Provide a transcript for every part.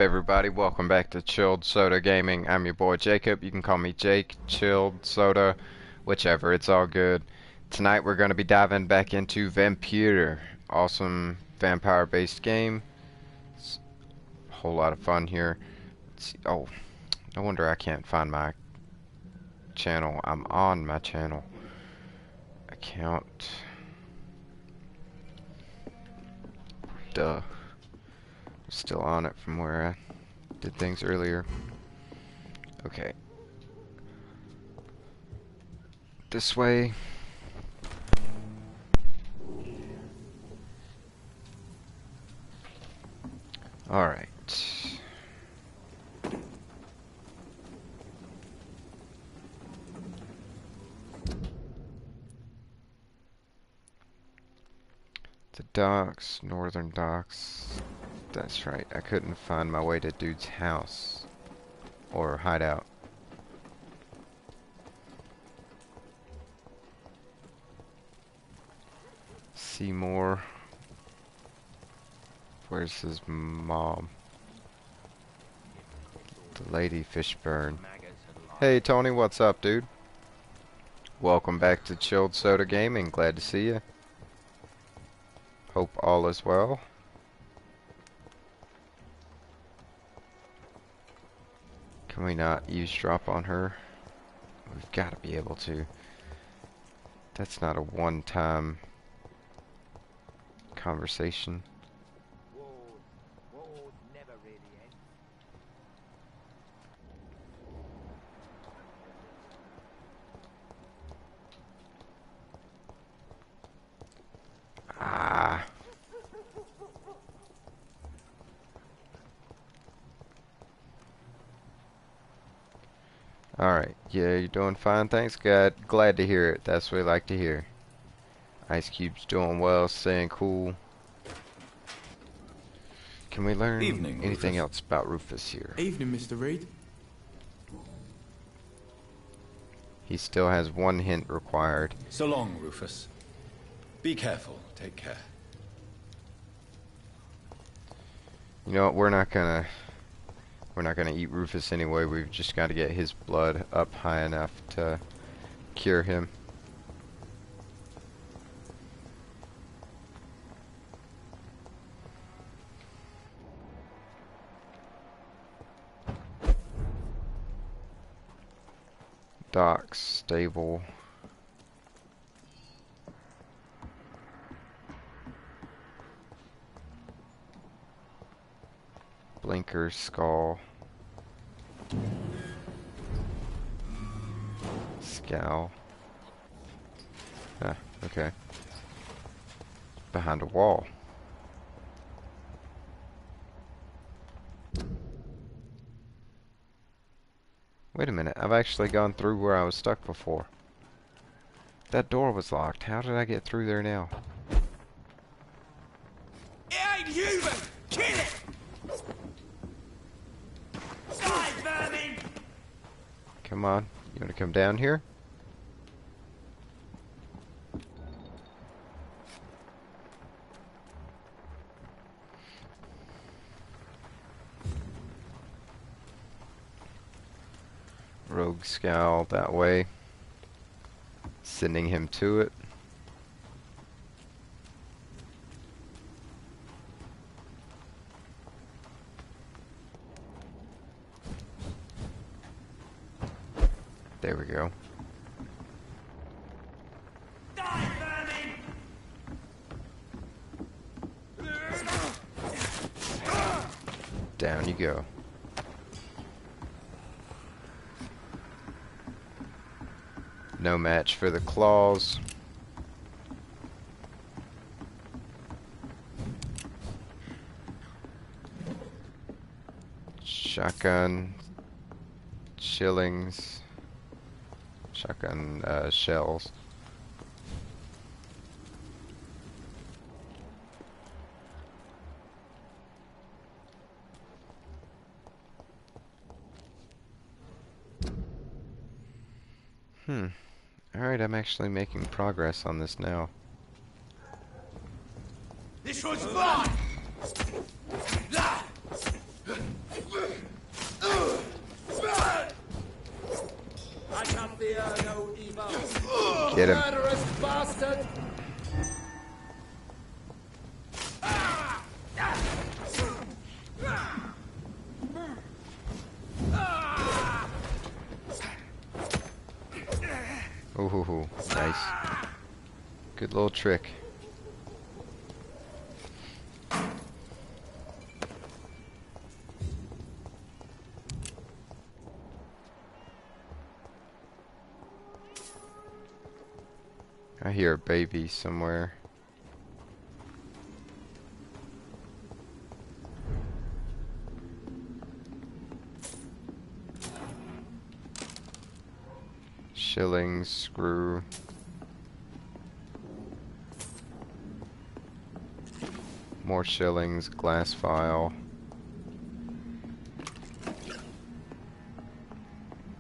Everybody, welcome back to Chilled Soda Gaming. I'm your boy Jacob. You can call me Jake, Chilled Soda, whichever. It's all good. Tonight we're going to be diving back into Vampyr. Awesome vampire-based game. It's a whole lot of fun here. Let's see. Oh, no wonder I can't find my channel. I'm on my channel. Account. Duh. Still on it from where I did things earlier. Okay. This way. Alright. The docks, northern docks. That's right, I couldn't find my way to dude's house or hideout. Seymour. Where's his mom? The Lady Fishburne. Hey Tony, what's up, dude? Welcome back to Chilled Soda Gaming. Glad to see you. Hope all is well. Can we not eavesdrop on her? We've got to be able to. That's not a one-time conversation. Never really ends. Ah. Alright, yeah, you're doing fine, thanks. Glad to hear it. That's what we like to hear. Ice Cube's doing well, staying cool. Can we learn anything else about Rufus here? Evening, Mr. Reed. He still has one hint required. So long, Rufus. Be careful. Take care. You know what, we're not gonna eat Rufus anyway. We've just got to get his blood up high enough to cure him. Docks, stable. Blinker, skull. Scowl. Ah, okay. Behind a wall. Wait a minute, I've actually gone through where I was stuck before. That door was locked. How did I get through there now? It ain't human! Kill it! Die, vermin! Come on, you wanna come down here? Rogue Scowl that way. Sending him to it. There we go. Die, vermin! Down you go. No match for the claws. Shotgun shillings. Shotgun shells. Alright, I'm actually making progress on this now. This one's mine! Get him. Murderous bastard! Ooh, nice. Good little trick. I hear a baby somewhere. Shillings, screw. More shillings, glass file.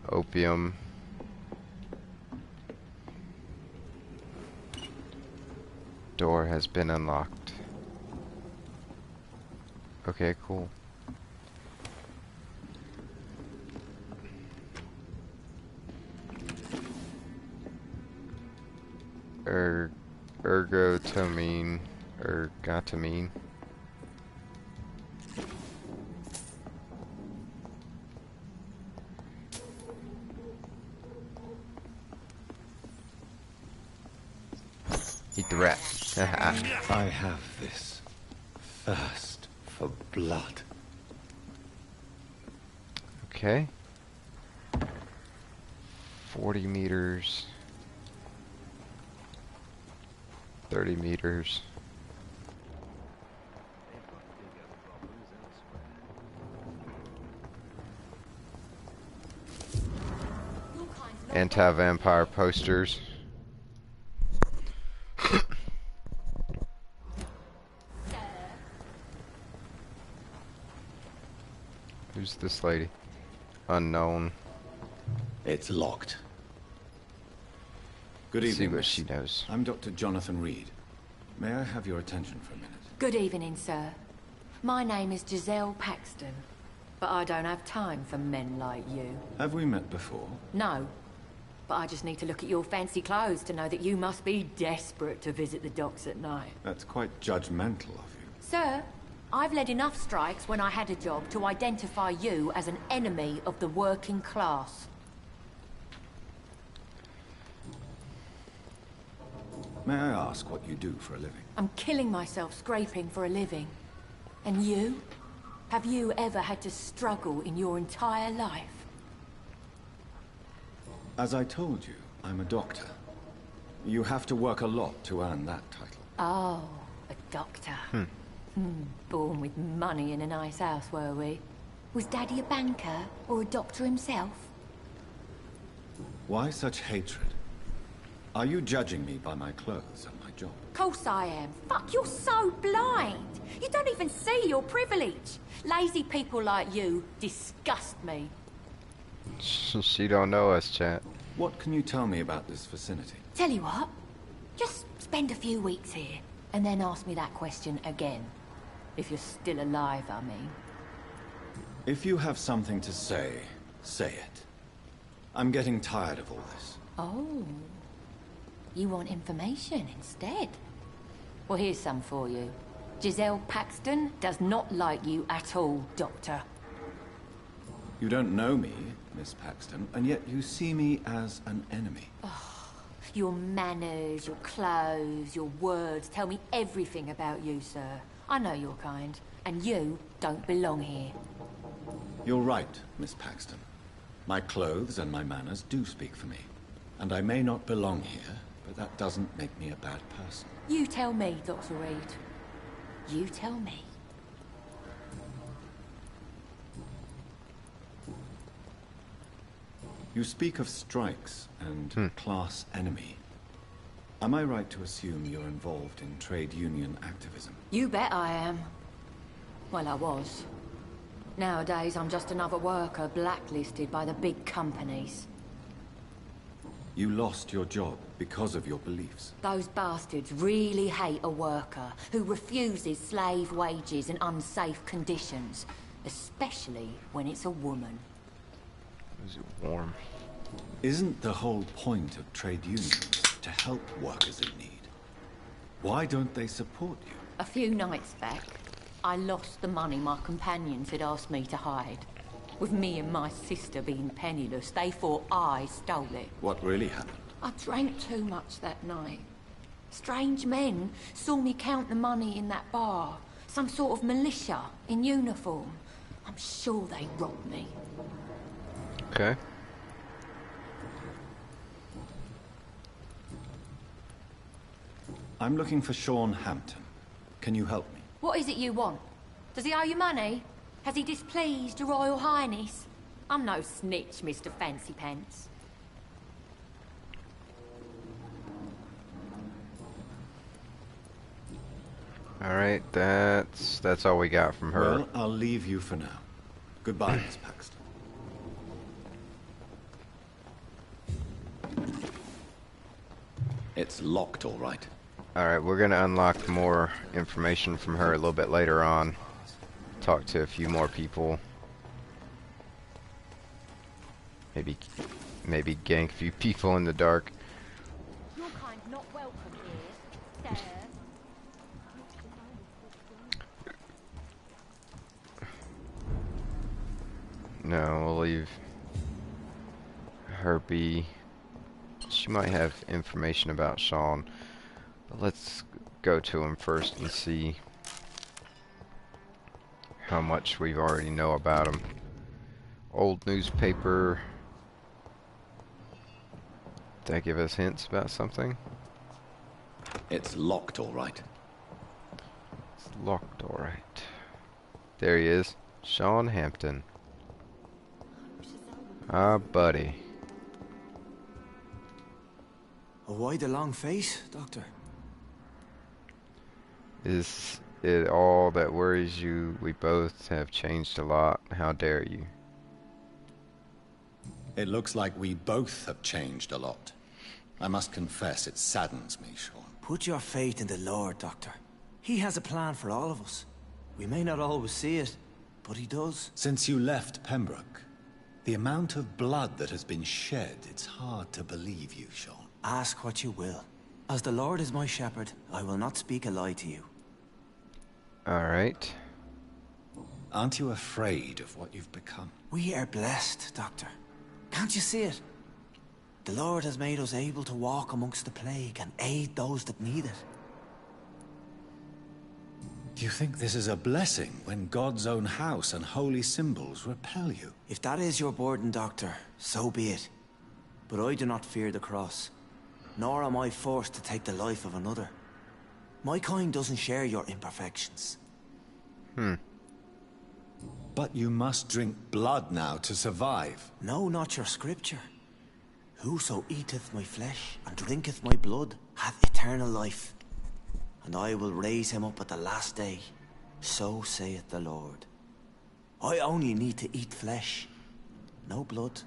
Opium. Door has been unlocked. Okay, cool. Ergotamine. Ergotamine. Eat the rat. I have this thirst for blood. Okay. 40 meters. 30 meters. Anti-vampire posters. Who's this lady? Unknown. It's locked. Good See evening, what miss. she knows. I'm Dr. Jonathan Reed. May I have your attention for a minute? Good evening, sir. My name is Giselle Paxton, but I don't have time for men like you. Have we met before? No, but I just need to look at your fancy clothes to know that you must be desperate to visit the docks at night. That's quite judgmental of you. Sir, I've led enough strikes when I had a job to identify you as an enemy of the working class. May I ask what you do for a living? I'm killing myself scraping for a living. And you? Have you ever had to struggle in your entire life? As I told you, I'm a doctor. You have to work a lot to earn that title. Oh, a doctor. Born with money in a nice house, were we? Was Daddy a banker or a doctor himself? Why such hatred? Are you judging me by my clothes and my job? Course I am. Fuck, you're so blind. You don't even see your privilege. Lazy people like you disgust me. She don't know us, chat. What can you tell me about this vicinity? Tell you what, just spend a few weeks here, and then ask me that question again. If you're still alive, I mean. If you have something to say, say it. I'm getting tired of all this. Oh. You want information instead? Well, here's some for you. Giselle Paxton does not like you at all, Doctor. You don't know me, Miss Paxton, and yet you see me as an enemy. Your manners, your clothes, your words tell me everything about you, sir. I know your kind, and you don't belong here. You're right, Miss Paxton. My clothes and my manners do speak for me. And I may not belong here, but that doesn't make me a bad person. You tell me, Dr. Reed. You tell me. You speak of strikes and class enemy. Am I right to assume you're involved in trade union activism? You bet I am. Well, I was. Nowadays, I'm just another worker blacklisted by the big companies. You lost your job because of your beliefs. Those bastards really hate a worker who refuses slave wages and unsafe conditions, especially when it's a woman. Is it warm? Isn't the whole point of trade unions to help workers in need. Why don't they support you? A few nights back, I lost the money my companions had asked me to hide. With me and my sister being penniless, they thought I stole it. What really happened? I drank too much that night. Strange men saw me count the money in that bar. Some sort of militia in uniform. I'm sure they robbed me. Okay. I'm looking for Sean Hampton. Can you help me? What is it you want? Does he owe you money? Has he displeased your Royal Highness? I'm no snitch, Mr. Fancy Pants. Alright, that's all we got from her. Well, I'll leave you for now. Goodbye, Miss Paxton. It's locked, all right. Alright, we're gonna unlock more information from her a little bit later on. Talk to a few more people. Maybe gank a few people in the dark. Your kind not welcome here, sir. No, we'll leave her be. She might have information about Sean. But let's go to him first and see how much we already know about him. Old newspaper. Did that give us hints about something? It's locked, all right. It's locked, alright. There he is. Sean Hampton. Ah, buddy. Why the long face, Doctor? Is it all that worries you? We both have changed a lot. How dare you? It looks like we both have changed a lot. I must confess, it saddens me, Sean. Put your faith in the Lord, Doctor. He has a plan for all of us. We may not always see it, but he does. Since you left Pembroke, the amount of blood that has been shed, it's hard to believe you, Sean. Ask what you will. As the Lord is my shepherd, I will not speak a lie to you. Alright. Aren't you afraid of what you've become? We are blessed, Doctor. Can't you see it? The Lord has made us able to walk amongst the plague and aid those that need it. Do you think this is a blessing when God's own house and holy symbols repel you? If that is your burden, Doctor, so be it. But I do not fear the cross, nor am I forced to take the life of another. My kind doesn't share your imperfections. But you must drink blood now to survive. No, not your scripture. Whoso eateth my flesh and drinketh my blood hath eternal life, and I will raise him up at the last day. So saith the Lord. I only need to eat flesh, no blood.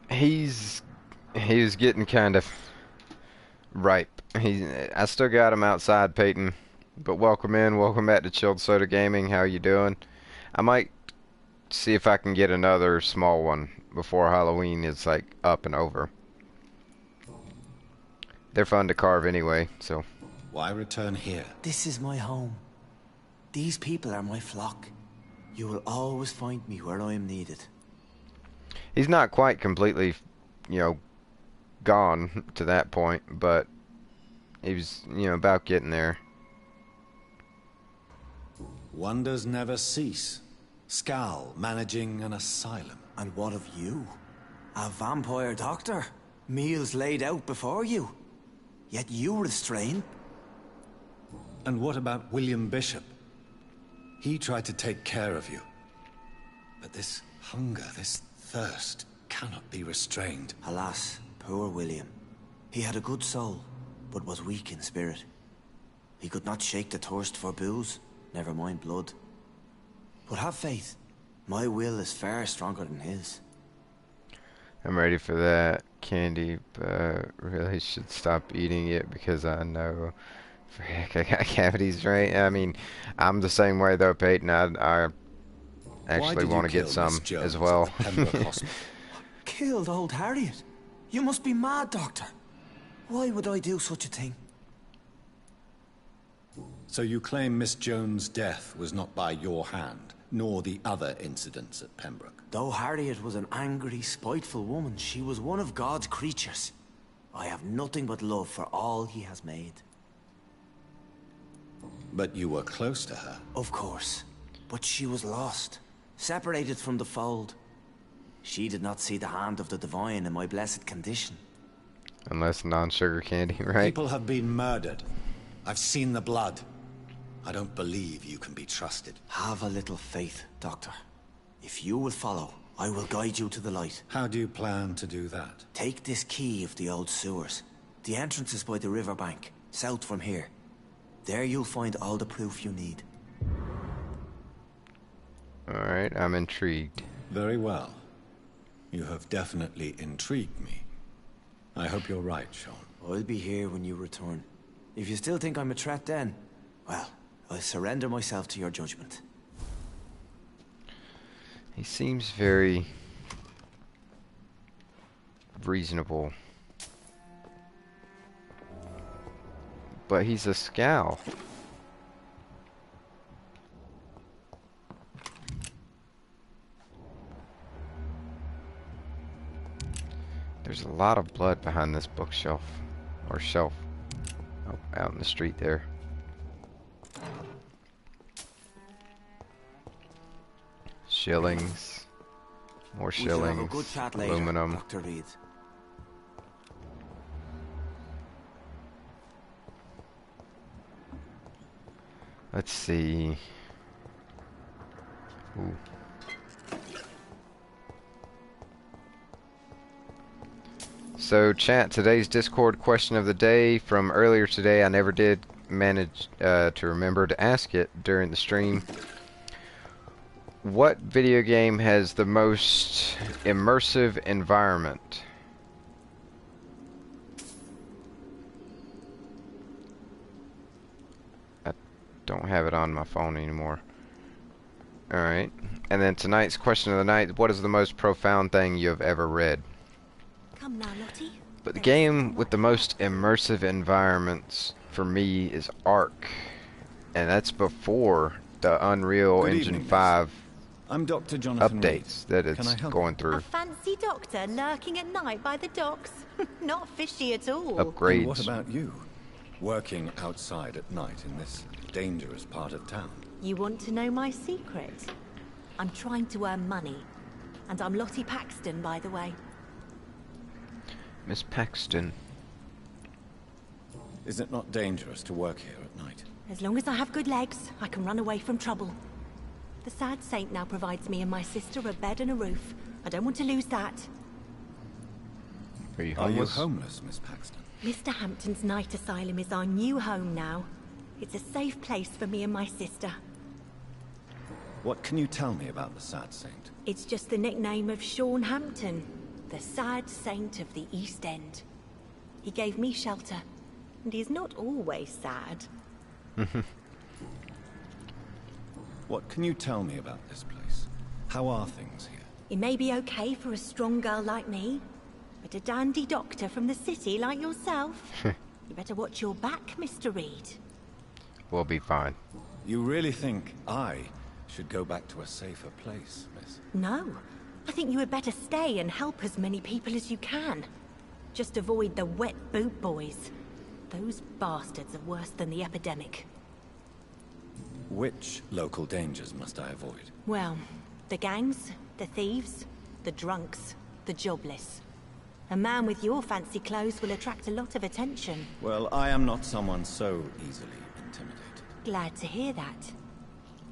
He's getting kind of ripe. I still got him outside, Peyton. But welcome in, welcome back to Chilled Soda Gaming. How you doing? I might see if I can get another small one before Halloween is like up and over. They're fun to carve anyway, so. Why return here? This is my home. These people are my flock. You will always find me where I am needed. He's not quite completely, gone to that point, but he was, about getting there. Wonders never cease. Scal managing an asylum. And what of you? A vampire doctor? Meals laid out before you. Yet you restrain. And what about William Bishop? He tried to take care of you. But this hunger, this thirst, cannot be restrained. Alas, poor William. He had a good soul, but was weak in spirit. He could not shake the thirst for booze, never mind blood. But have faith. My will is far stronger than his. I'm ready for that candy, but really should stop eating it because I know, frick, I got cavities, right? I mean, I'm the same way though, Peyton. I actually want to get some as well. Killed old Harriet? You must be mad, Doctor. Why would I do such a thing? So you claim Miss Jones' death was not by your hand, nor the other incidents at Pembroke? Though Harriet was an angry, spiteful woman, she was one of God's creatures. I have nothing but love for all he has made. But you were close to her. Of course. But she was lost, separated from the fold. She did not see the hand of the divine in my blessed condition. Unless non-sugar candy, right? People have been murdered. I've seen the blood. I don't believe you can be trusted. Have a little faith, Doctor. If you will follow, I will guide you to the light. How do you plan to do that? Take this key of the old sewers. The entrance is by the riverbank, south from here. There you'll find all the proof you need. Alright, I'm intrigued. Very well. You have definitely intrigued me. I hope you're right, Sean. I'll be here when you return. If you still think I'm a threat then, well, I'll surrender myself to your judgment. He seems very reasonable. But he's a scowl. There's a lot of blood behind this bookshelf. Or shelf. Oh, out in the street there. Shillings. More We shall have a shillings. good chat later, Aluminum. Dr. Reed. Let's see. Ooh. So chat, today's Discord question of the day from earlier today, I never did manage to remember to ask it during the stream. What video game has the most immersive environment? I don't have it on my phone anymore. Alright. And then tonight's question of the night, what is the most profound thing you have ever read? Come now, Lottie. But the game with the most immersive environments for me is Ark. And that's before the Unreal Good Engine evening, miss. 5 I'm Dr. Jonathan Reed. updates that Can I it's help going A through. fancy doctor lurking at night by the docks? Not fishy at all. Upgrades. And what about you? Working outside at night in this dangerous part of town. You want to know my secret? I'm trying to earn money. And I'm Lottie Paxton, by the way. Miss Paxton. Is it not dangerous to work here at night? As long as I have good legs, I can run away from trouble. The sad saint now provides me and my sister a bed and a roof. I don't want to lose that. Are you Are you homeless? homeless, Miss Paxton? Mr. Hampton's night asylum is our new home now. It's a safe place for me and my sister. What can you tell me about the Sad Saint? It's just the nickname of Sean Hampton, the sad saint of the East End. He gave me shelter, and he's not always sad. What can you tell me about this place? How are things here? It may be okay for a strong girl like me, but a dandy doctor from the city like yourself, you better watch your back, Mr. Reed. We'll be fine. You really think I should go back to a safer place, miss? No, I think you had better stay and help as many people as you can. Just avoid the wet boot boys. Those bastards are worse than the epidemic. Which local dangers must I avoid? Well, the gangs, the thieves, the drunks, the jobless. A man with your fancy clothes will attract a lot of attention. Well, I am not someone so easily intimidated. Glad to hear that.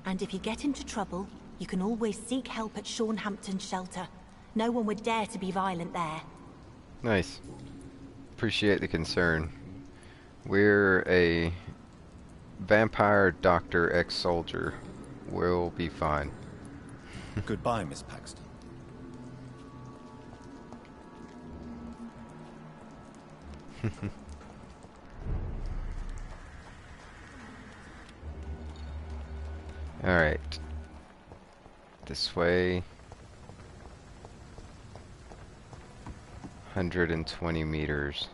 And if you get into trouble, you can always seek help at Sean Hampton's shelter. No one would dare to be violent there. Nice. Appreciate the concern. We're a vampire doctor ex-soldier. We'll be fine. Goodbye, Miss Paxton. Alright. This way. 120 meters.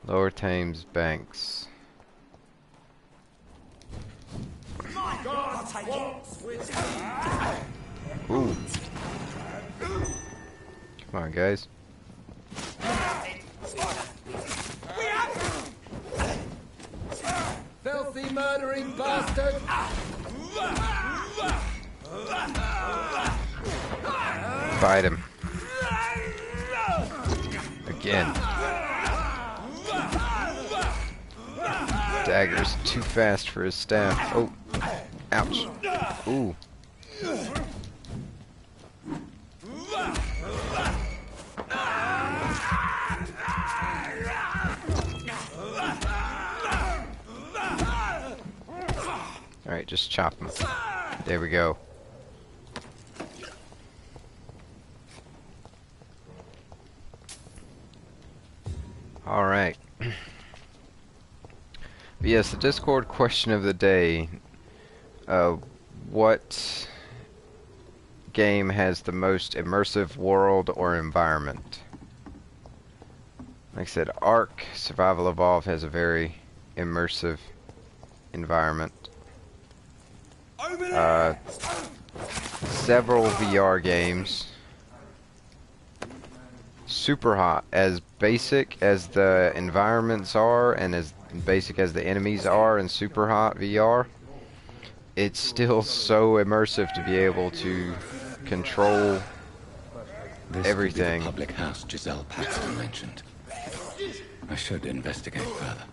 Lower Thames Banks. I'll take it. Ooh. Come on, guys. Filthy murdering bastard! Fight him. Again. Dagger's too fast for his staff. Oh. Ouch. Ooh. Alright, just chop him. There we go. Alright. Yes, the Discord question of the day. What game has the most immersive world or environment? Like I said, Ark Survival Evolved has a very immersive environment. Several VR games. Super hot. As basic as the environments are and as basic as the enemies are in Super Hot VR, it's still so immersive to be able to control everything. This could be the public house Giselle Paxton mentioned. I should investigate further.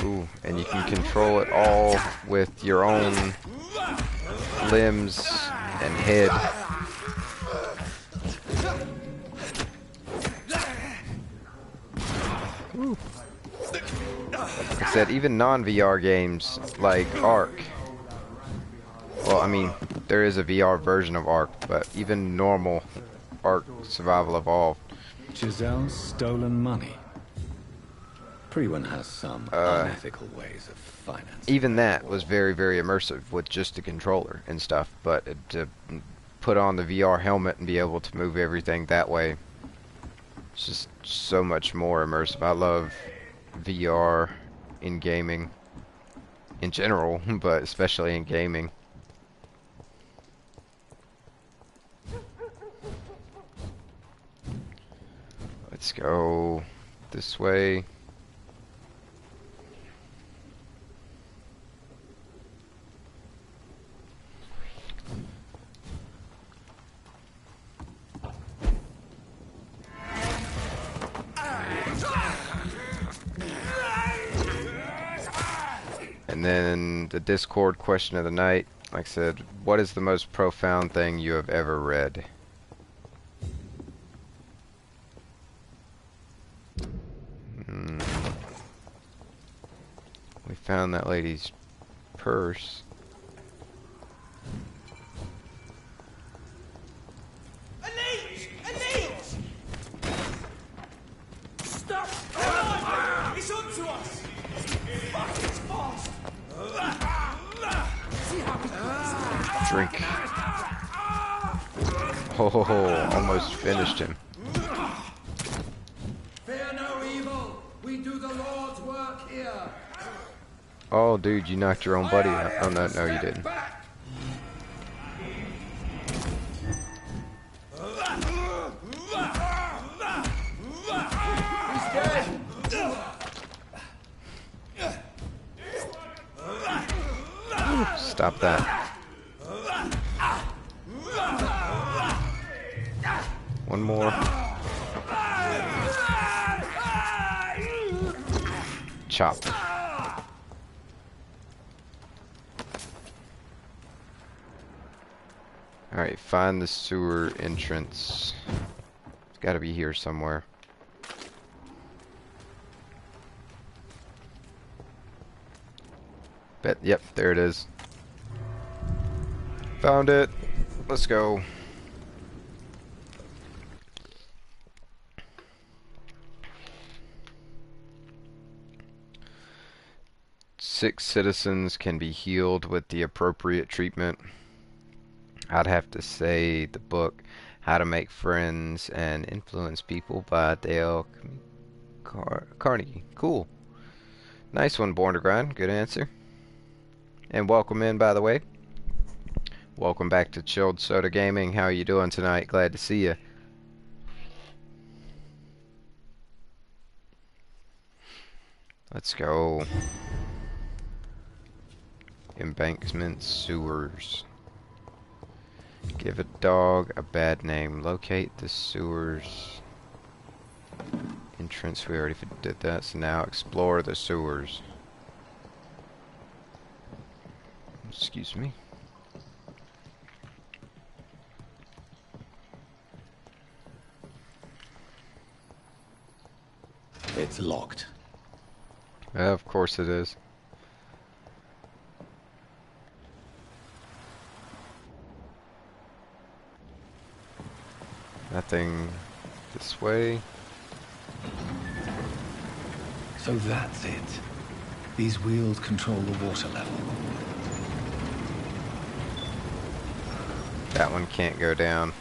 Ooh, and you can control it all with your own limbs and head. Ooh. Like I said, even non-VR games like Ark. Well, I mean, there is a VR version of Ark, but even normal Ark Survival Evolved. Giselle's stolen money. Everyone has some unethical ways of financing. Even that was very, very immersive with just the controller and stuff, but to put on the VR helmet and be able to move everything that way, it's just so much more immersive. I love VR in gaming in general, but especially in gaming. Let's go this way. And then the Discord question of the night, like I said, what is the most profound thing you have ever read? We found that lady's purse. A leech! A leech! Stop! It's on to us! Fuck, it's fast! See how we Drink. Oh, almost finished him. Fear no evil. We do the Lord's work here. Oh, dude, you knocked your own buddy out. Oh, no, no, you didn't. Stop that. One more. Chop. Alright, find the sewer entrance. It's gotta be here somewhere. Yep, there it is. Found it. Let's go. Sick citizens can be healed with the appropriate treatment. I'd have to say the book How to Make Friends and Influence People by Dale Carnegie. Cool. Nice one, Born to Grind. Good answer. And welcome in, by the way. Welcome back to Chilled Soda Gaming. How are you doing tonight? Glad to see you. Let's go. Embankment sewers. Give a dog a bad name. Locate the sewers. Entrance, we already did that, so now explore the sewers. Excuse me. It's locked. Of course it is. Nothing this way. So that's it. These wheels control the water level. That one can't go down.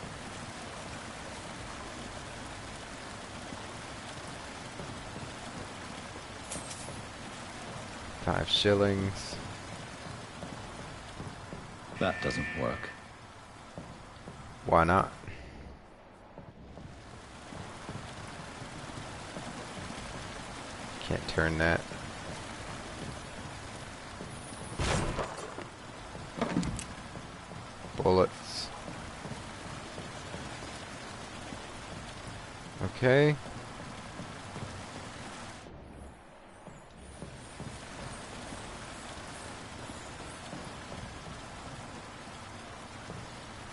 $5. That doesn't work. Why not? Can't turn that. Bullets. Okay.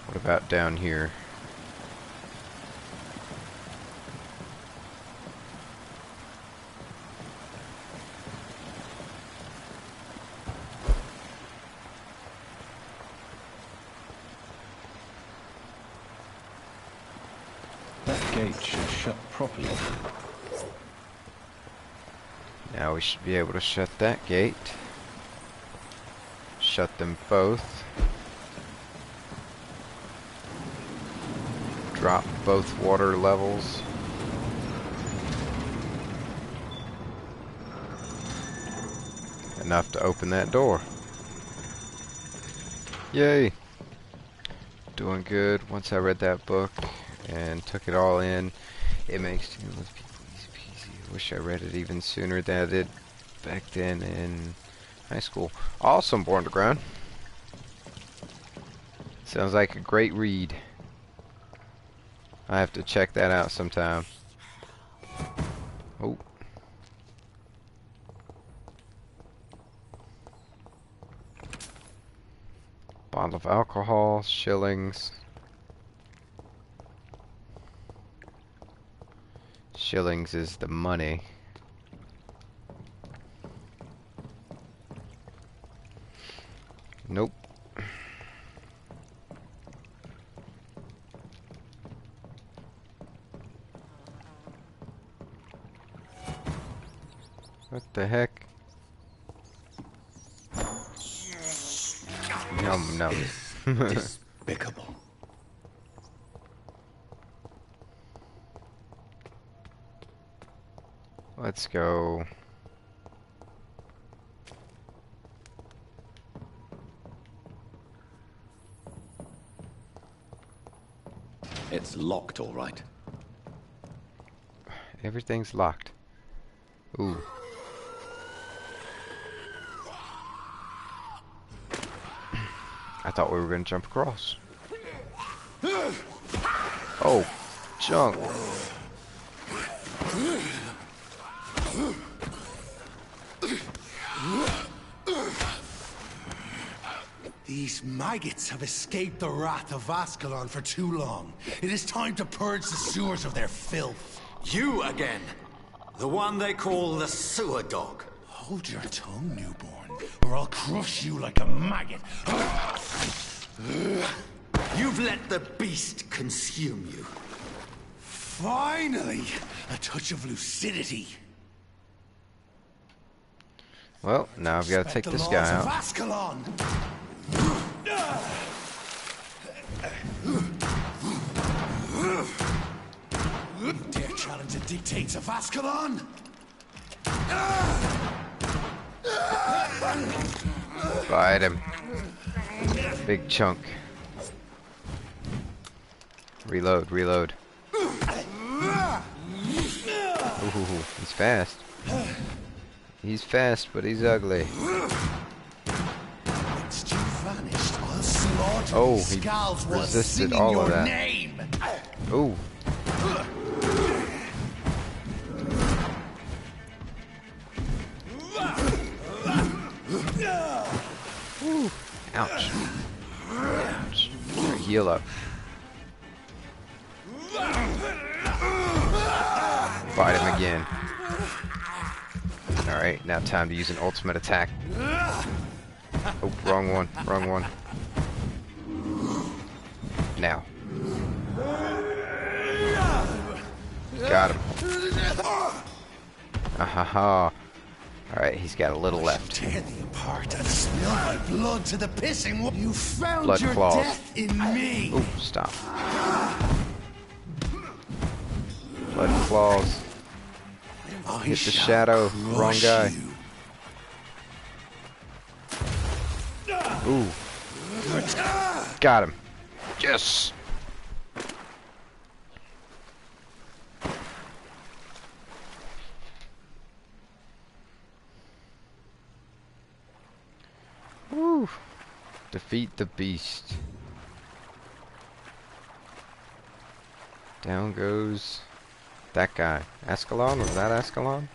What about down here? That gate should shut properly. Now we should be able to shut that gate. Shut them both. Drop both water levels. Enough to open that door. Yay! Doing good. Once I read that book and took it all in, it makes dealing with people easy peasy. I wish I read it even sooner than I did back then in high school. Awesome, Born to Grind. Sounds like a great read. I have to check that out sometime. Oh. Bottle of alcohol, shillings. Shillings is the money. Nope. What the heck? Num num. Despicable. Let's go. It's locked, all right. Everything's locked. Ooh. I thought we were gonna jump across. Oh, junk. These maggots have escaped the wrath of Ascalon for too long. It is time to purge the sewers of their filth. You again. The one they call the sewer dog. Hold your tongue, newborn, or I'll crush you like a maggot. You've let the beast consume you. Finally, a touch of lucidity. Well, now I've got to Respect take the this laws guy of out. Ascalon. You dare challenge the dictates of Ascalon? Fight him. Big chunk. Reload, reload. Ooh, he's fast. He's fast, but he's ugly. Once you vanished, I'll slaughter Oh, these he scalds while resisted singing all your of that. name. Ooh. Ooh. Ouch. Ouch. Right, heal up. Fight him again. Alright, now time to use an ultimate attack. Oh, wrong one. Wrong one. Now. Got him. Ahaha. Alright, he's got a little left. Tear thee apart and spill my blood to the pissing. You found Blood your claws. death in me. Ooh, stop. Blood claws. I Hit the shall shadow. Wrong crush guy. you. Ooh. Got him. Yes. Woo. Defeat the beast. Down goes that guy. Ascalon? Was that Ascalon?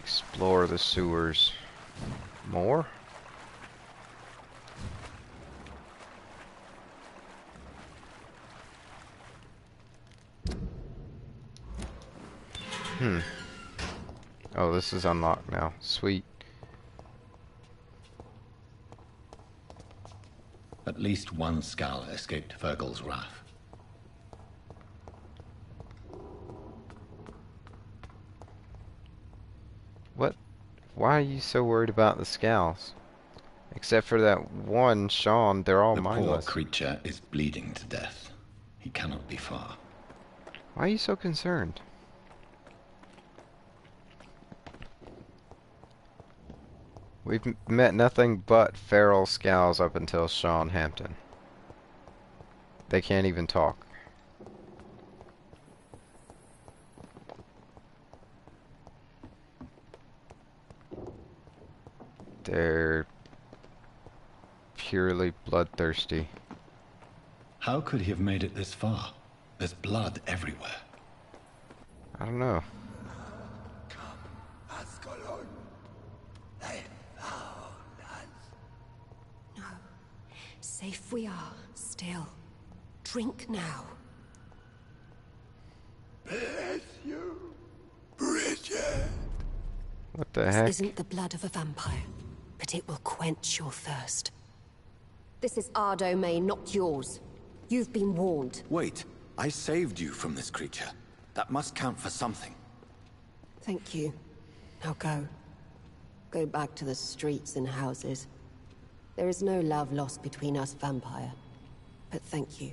Explore the sewers. More? Oh, this is unlocked now. Sweet. At least one Skal escaped Fergal's wrath. What? Why are you so worried about the scowls? Except for that one, Sean, they're all The poor mindless. creature is bleeding to death. He cannot be far. Why are you so concerned? We've met nothing but feral scowls up until Sean Hampton. They can't even talk. They're purely bloodthirsty. How could he have made it this far? There's blood everywhere. I don't know. Ascalon. They found us. No. Safe we are, still. Drink now. Bless you, Bridget. What the heck? This isn't the blood of a vampire, but it will quench your thirst. This is our domain, not yours. You've been warned. Wait, I saved you from this creature. That must count for something. Thank you. Now go. Go back to the streets and houses. There is no love lost between us, vampire. But thank you.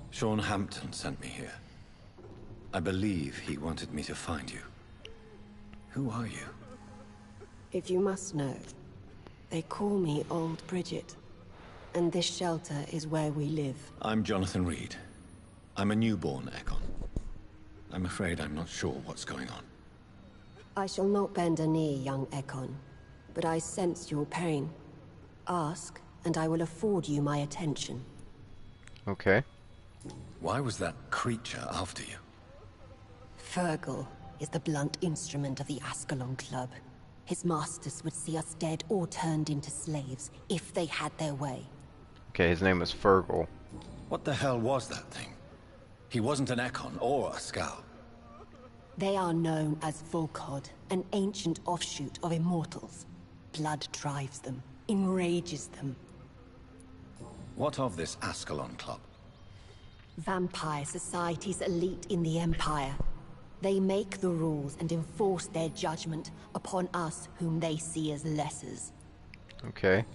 Sean Hampton sent me here. I believe he wanted me to find you. Who are you? If you must know, they call me Old Bridget. And this shelter is where we live. I'm Jonathan Reed. I'm a newborn Ekon. I'm afraid I'm not sure what's going on. I shall not bend a knee, young Ekon. But I sense your pain. Ask, and I will afford you my attention. Okay. Why was that creature after you? Fergal is the blunt instrument of the Ascalon Club. His masters would see us dead or turned into slaves, if they had their way. Okay, his name was Fergal. What the hell was that thing? He wasn't an Ekon or a Skal. They are known as Volkod, an ancient offshoot of immortals. Blood drives them, enrages them. What of this Ascalon Club? Vampire Society's elite in the Empire. They make the rules and enforce their judgment upon us whom they see as lessers. Okay.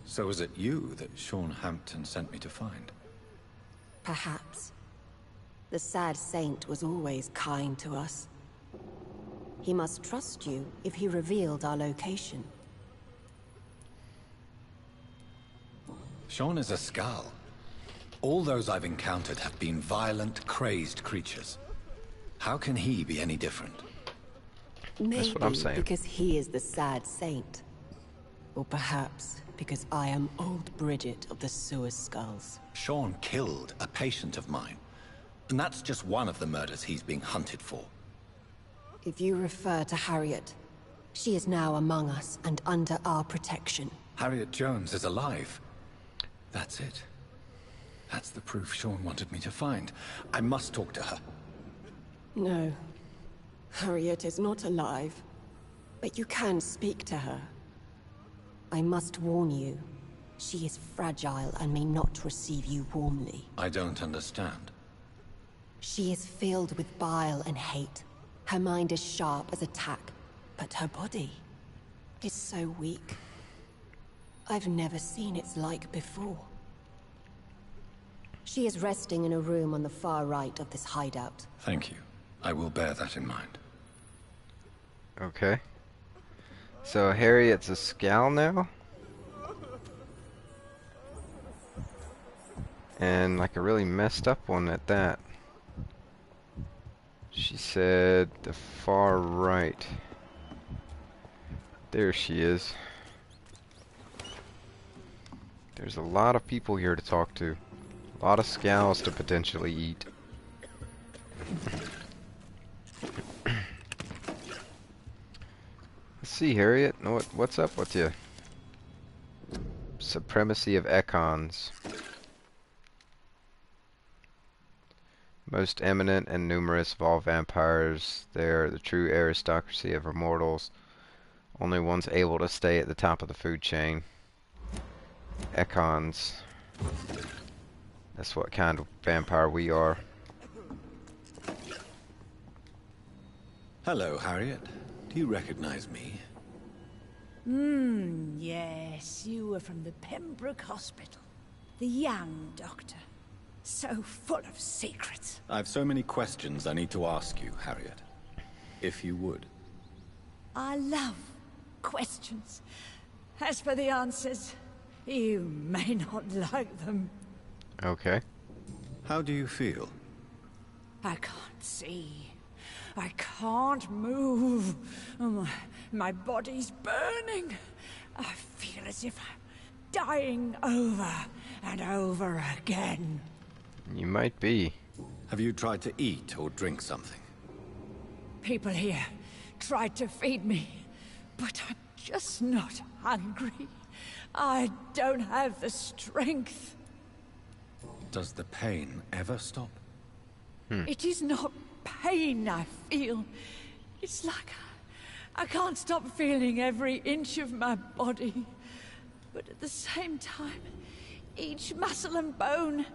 So was it you that Sean Hampton sent me to find? Perhaps. The sad saint was always kind to us. He must trust you if he revealed our location. Sean is a Skull. All those I've encountered have been violent, crazed creatures. How can he be any different? Maybe That's what I'm saying. because he is the sad saint. Or perhaps because I am old Bridget of the Sewer Skulls. Sean killed a patient of mine. And that's just one of the murders he's being hunted for. If you refer to Harriet, she is now among us and under our protection. Harriet Jones is alive. That's it. That's the proof Sean wanted me to find. I must talk to her. No. Harriet is not alive. But you can speak to her. I must warn you. She is fragile and may not receive you warmly. I don't understand. She is filled with bile and hate. Her mind is sharp as a tack, but her body is so weak. I've never seen its like before. She is resting in a room on the far right of this hideout. Thank you. I will bear that in mind. Okay. So Harriet's a Scowl now? And like a really messed up one at that. She said the far right. There she is. There's a lot of people here to talk to. A lot of Scowls to potentially eat. Let's see, Harriet. What's up with you? Supremacy of Econs. Most eminent and numerous of all vampires, they are the true aristocracy of immortals. Only ones able to stay at the top of the food chain. Econs. That's what kind of vampire we are. Hello, Harriet. Do you recognize me? Yes, you were from the Pembroke Hospital. The young doctor. So full of secrets. I've so many questions I need to ask you, Harriet. If you would. I love questions. As for the answers, you may not like them. Okay. How do you feel? I can't see. I can't move. My body's burning. I feel as if I'm dying over and over again. You might be. Have you tried to eat or drink something? People here tried to feed me, but I'm just not hungry. I don't have the strength. Does the pain ever stop? It is not pain I feel. It's like I can't stop feeling every inch of my body. But at the same time, each muscle and bone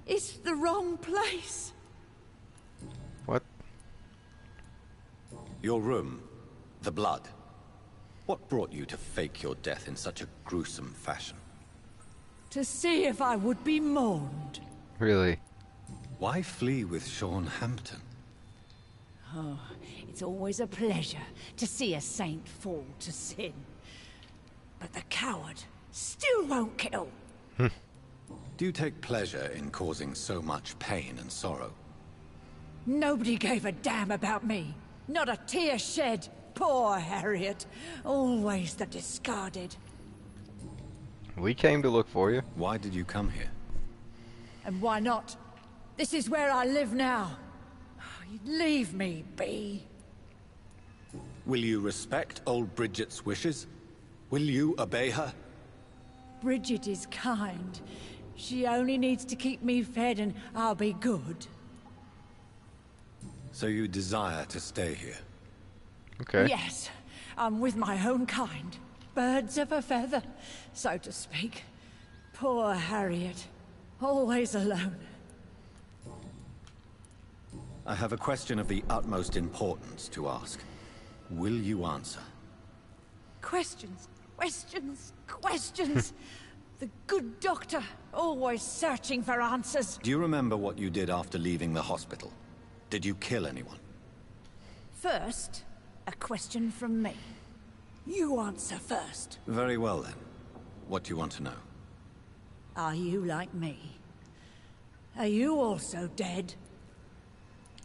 is the wrong place. What? Your room. The blood. What brought you to fake your death in such a gruesome fashion? To see if I would be mourned. Really? Why flee with Sean Hampton? Oh, it's always a pleasure to see a saint fall to sin. But the coward still won't kill. Do you take pleasure in causing so much pain and sorrow? Nobody gave a damn about me. Not a tear shed. Poor Harriet. Always the discarded. We came to look for you. Why did you come here? And why not? This is where I live now. Leave me be. Will you respect old Bridget's wishes? Will you obey her? Bridget is kind. She only needs to keep me fed and I'll be good. So you desire to stay here? Okay. Yes, I'm with my own kind. Birds of a feather, so to speak. Poor Harriet. Always alone. I have a question of the utmost importance to ask. Will you answer? Questions, questions, questions. The good doctor, always searching for answers. Do you remember what you did after leaving the hospital? Did you kill anyone? First, a question from me. You answer first. Very well then. What do you want to know? Are you like me? Are you also dead?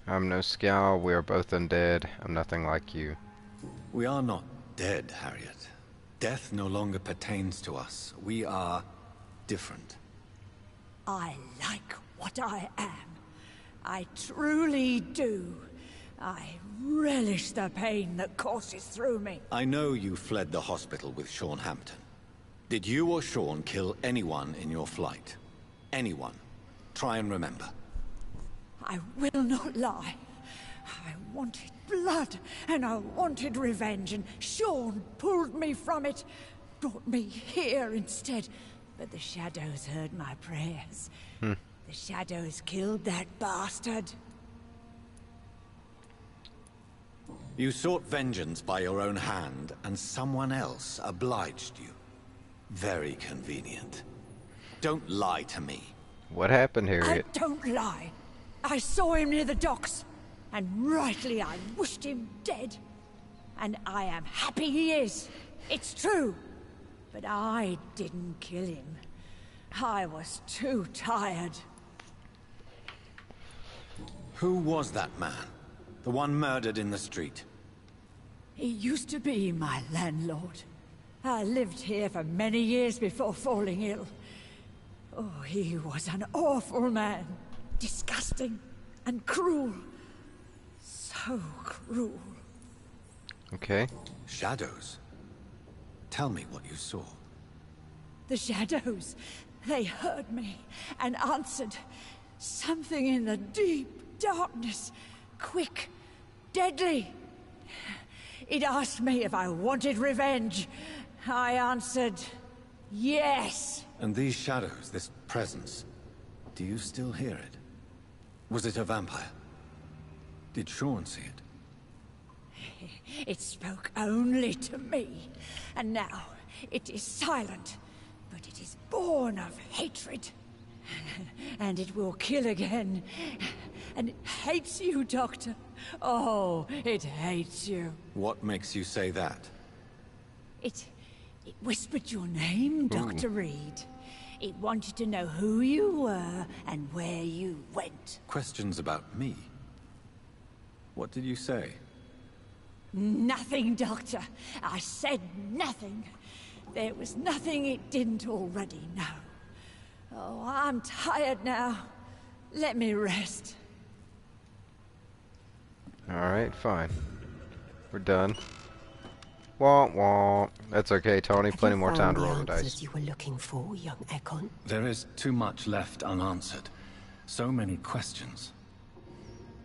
I'm no scowl. We are both undead. I'm nothing like you. We are not dead, Harriet. Death no longer pertains to us. We are different. I like what I am. I truly do. I relish the pain that courses through me. I know you fled the hospital with Sean Hampton. Did you or Sean kill anyone in your flight? Anyone? Try and remember. I will not lie. I wanted blood, and I wanted revenge, and Sean pulled me from it, brought me here instead. But the shadows heard my prayers. The shadows killed that bastard. You sought vengeance by your own hand, and someone else obliged you. Very convenient. Don't lie to me. What happened, I Harriet? don't lie. I saw him near the docks, and rightly I wished him dead. And I am happy he is. It's true. But I didn't kill him. I was too tired. Who was that man? The one murdered in the street? He used to be my landlord. I lived here for many years before falling ill. Oh, he was an awful man. Disgusting and cruel. So cruel. Okay. Shadows? Tell me what you saw. The shadows, they heard me and answered. Something in the deep darkness. Quick, deadly. It asked me if I wanted revenge. I answered, yes. And these shadows, this presence, do you still hear it? Was it a vampire? Did Sean see it? It spoke only to me, and now it is silent, but it is born of hatred. And it will kill again. And it hates you, Doctor. Oh, it hates you. What makes you say that? It whispered your name, Dr. Reed. It wanted to know who you were and where you went. Questions about me? What did you say? Nothing, Doctor. I said nothing. There was nothing it didn't already know. Oh, I'm tired now. Let me rest. Alright, fine. We're done. Wah wah. That's okay, Tony. Plenty more time to roll the dice. You were looking for, young Ekon. There is too much left unanswered. So many questions.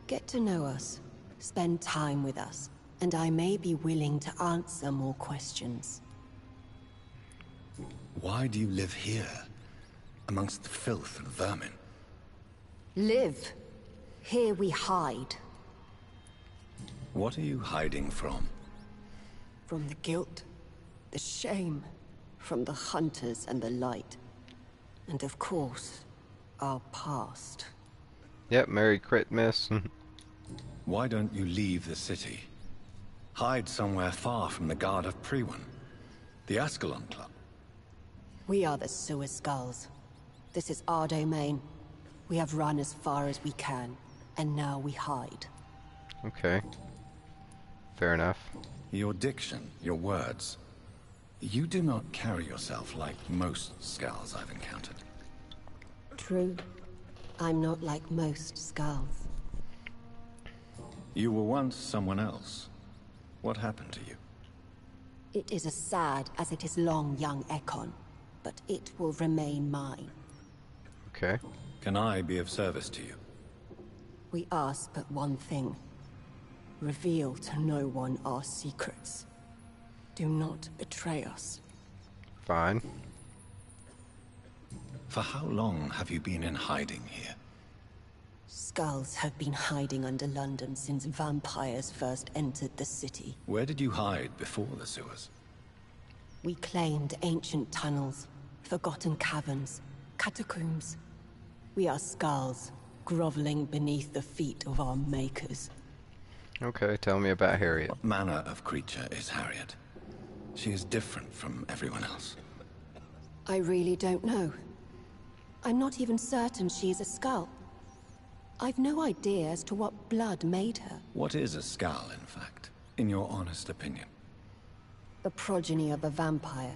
Get to know us. Spend time with us. And I may be willing to answer more questions. Why do you live here? Amongst the filth and vermin? Live. Here we hide. What are you hiding from? From the guilt, the shame, from the hunters and the light. And of course, our past. Yep, Merry Christmas. Why don't you leave the city? Hide somewhere far from the Guard of Priwen. The Ascalon Club. We are the Sewer Skulls. This is our domain. We have run as far as we can, and now we hide. Okay. Fair enough. Your diction, your words. You do not carry yourself like most Skulls I've encountered. True. I'm not like most Skulls. You were once someone else. What happened to you? It is as sad as it is long, young Ekon, but it will remain mine. Okay. Can I be of service to you? We ask but one thing. Reveal to no one our secrets. Do not betray us. Fine. For how long have you been in hiding here? Skulls have been hiding under London since vampires first entered the city. Where did you hide before the sewers? We claimed ancient tunnels, forgotten caverns, catacombs. We are skulls, groveling beneath the feet of our makers. Okay, tell me about Harriet. What manner of creature is Harriet? She is different from everyone else. I really don't know. I'm not even certain she's a skull. I've no idea as to what blood made her. What is a skull, in fact, in your honest opinion? The progeny of a vampire,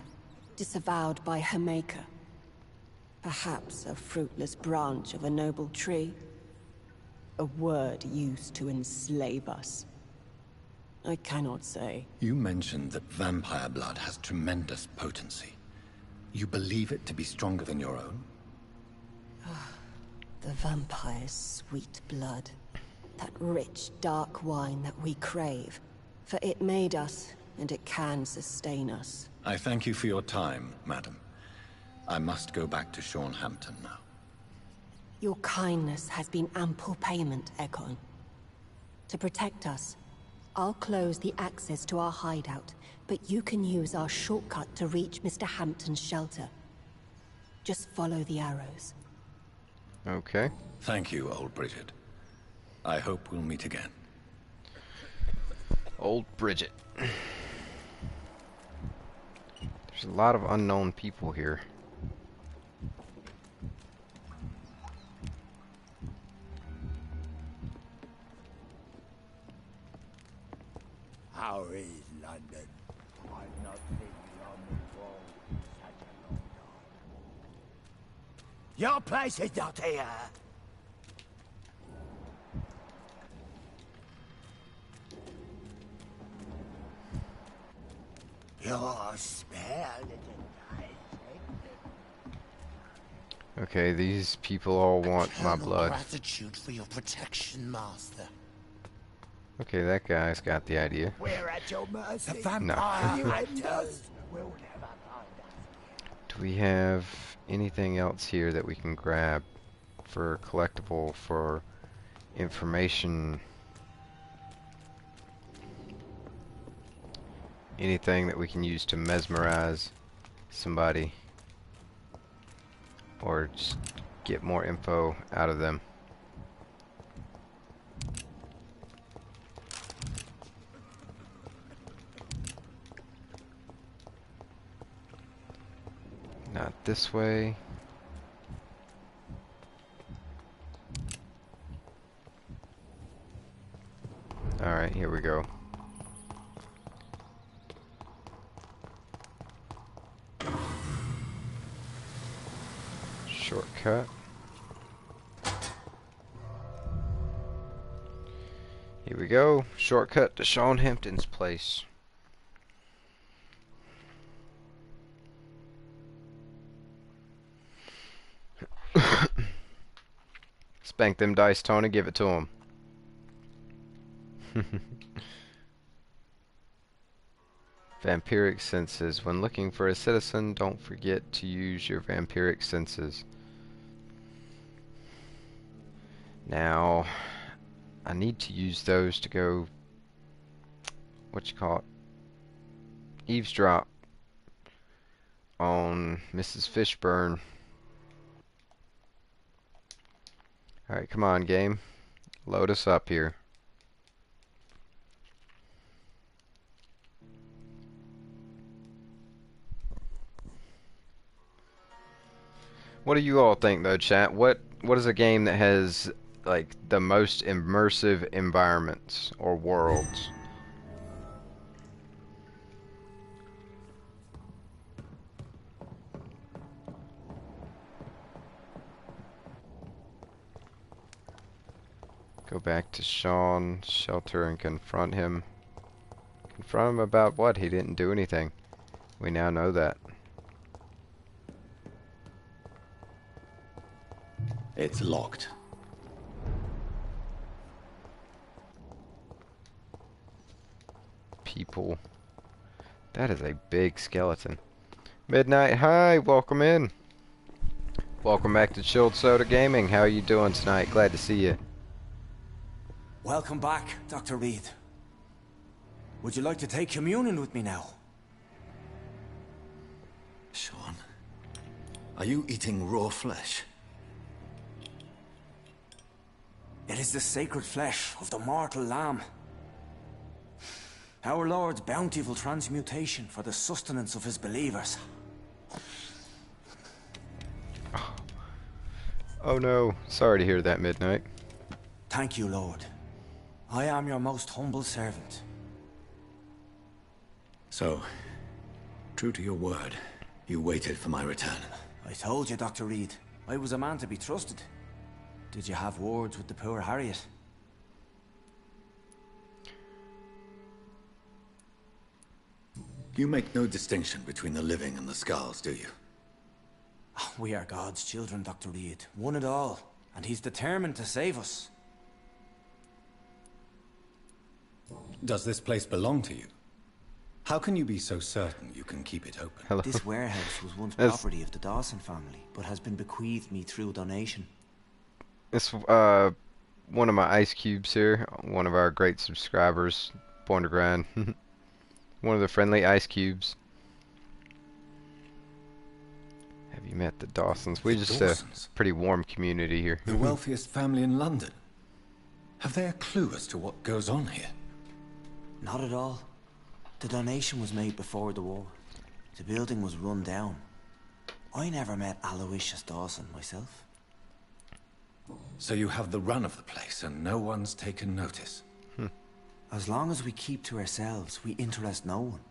disavowed by her maker. Perhaps a fruitless branch of a noble tree. A word used to enslave us. I cannot say. You mentioned that vampire blood has tremendous potency. You believe it to be stronger than your own? The vampire's sweet blood. That rich, dark wine that we crave. For it made us, and it can sustain us. I thank you for your time, madam. I must go back to Hampton now. Your kindness has been ample payment, Ekon. To protect us, I'll close the access to our hideout, but you can use our shortcut to reach Mr. Hampton's shelter. Just follow the arrows. Okay. Thank you, old Bridget. I hope we'll meet again. Old Bridget. There's a lot of unknown people here. How is London? I've not seen you on the wall in such a long time. Your place is not here. Your spare little Okay, these people all want my blood. Gratitude for your protection, Master. Okay, that guy's got the idea. We're at your mercy. The No. vampire hunters will never find us. Do we have anything else here that we can grab for collectible, for information? Anything that we can use to mesmerize somebody or just get more info out of them? Not this way. Alright, here we go. Shortcut. Here we go. Shortcut to Sean Hampton's place. Spank them dice, Tony. Give it to him. Vampiric senses. When looking for a citizen, don't forget to use your vampiric senses. Now, I need to use those to go, eavesdrop on Mrs. Fishburne. Alright, come on, game. Load us up here. What do you all think, though, chat? What is a game that has, like, the most immersive environments or worlds? Go back to Sean's shelter and confront him. Confront him about what? He didn't do anything. We now know that. It's locked. People. That is a big skeleton. Midnight, hi, welcome in. Welcome back to Chilled Soda Gaming. How are you doing tonight? Glad to see you. Welcome back, Dr. Reed. Would you like to take communion with me now? Sean, are you eating raw flesh? It is the sacred flesh of the mortal lamb. Our Lord's bountiful transmutation for the sustenance of his believers. Oh no, sorry to hear that, Midnight. Thank you, Lord. I am your most humble servant. So, true to your word, you waited for my return. I told you, Dr. Reed, I was a man to be trusted. Did you have words with the poor Harriet? You make no distinction between the living and the skulls, do you? We are God's children, Dr. Reed, one and all, and he's determined to save us. Does this place belong to you? How can you be so certain you can keep it open? Hello. This warehouse was once That's- property of the Dawson family, but has been bequeathed me through donation. It's one of my ice cubes here, one of our great subscribers, Born to Grind. One of the friendly ice cubes. Have you met the Dawsons? We're just Dawsons? a pretty warm community here. The wealthiest family in London. Have they a clue as to what goes on here? Not at all. The donation was made before the war. The building was run down. I never met Aloysius Dawson myself. So you have the run of the place and no one's taken notice? As long as we keep to ourselves, we interest no one.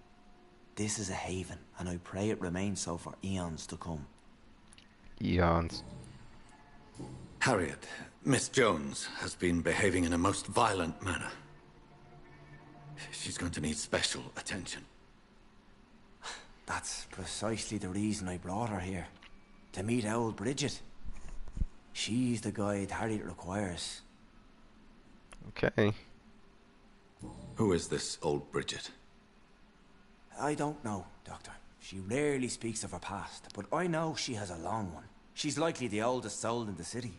This is a haven, and I pray it remains so for eons to come. Eons. Harriet, Miss Jones, has been behaving in a most violent manner. She's going to need special attention. That's precisely the reason I brought her here. To meet old Bridget. She's the guide Harriet requires. Okay. Who is this old Bridget? I don't know, Doctor. She rarely speaks of her past, but I know she has a long one. She's likely the oldest soul in the city.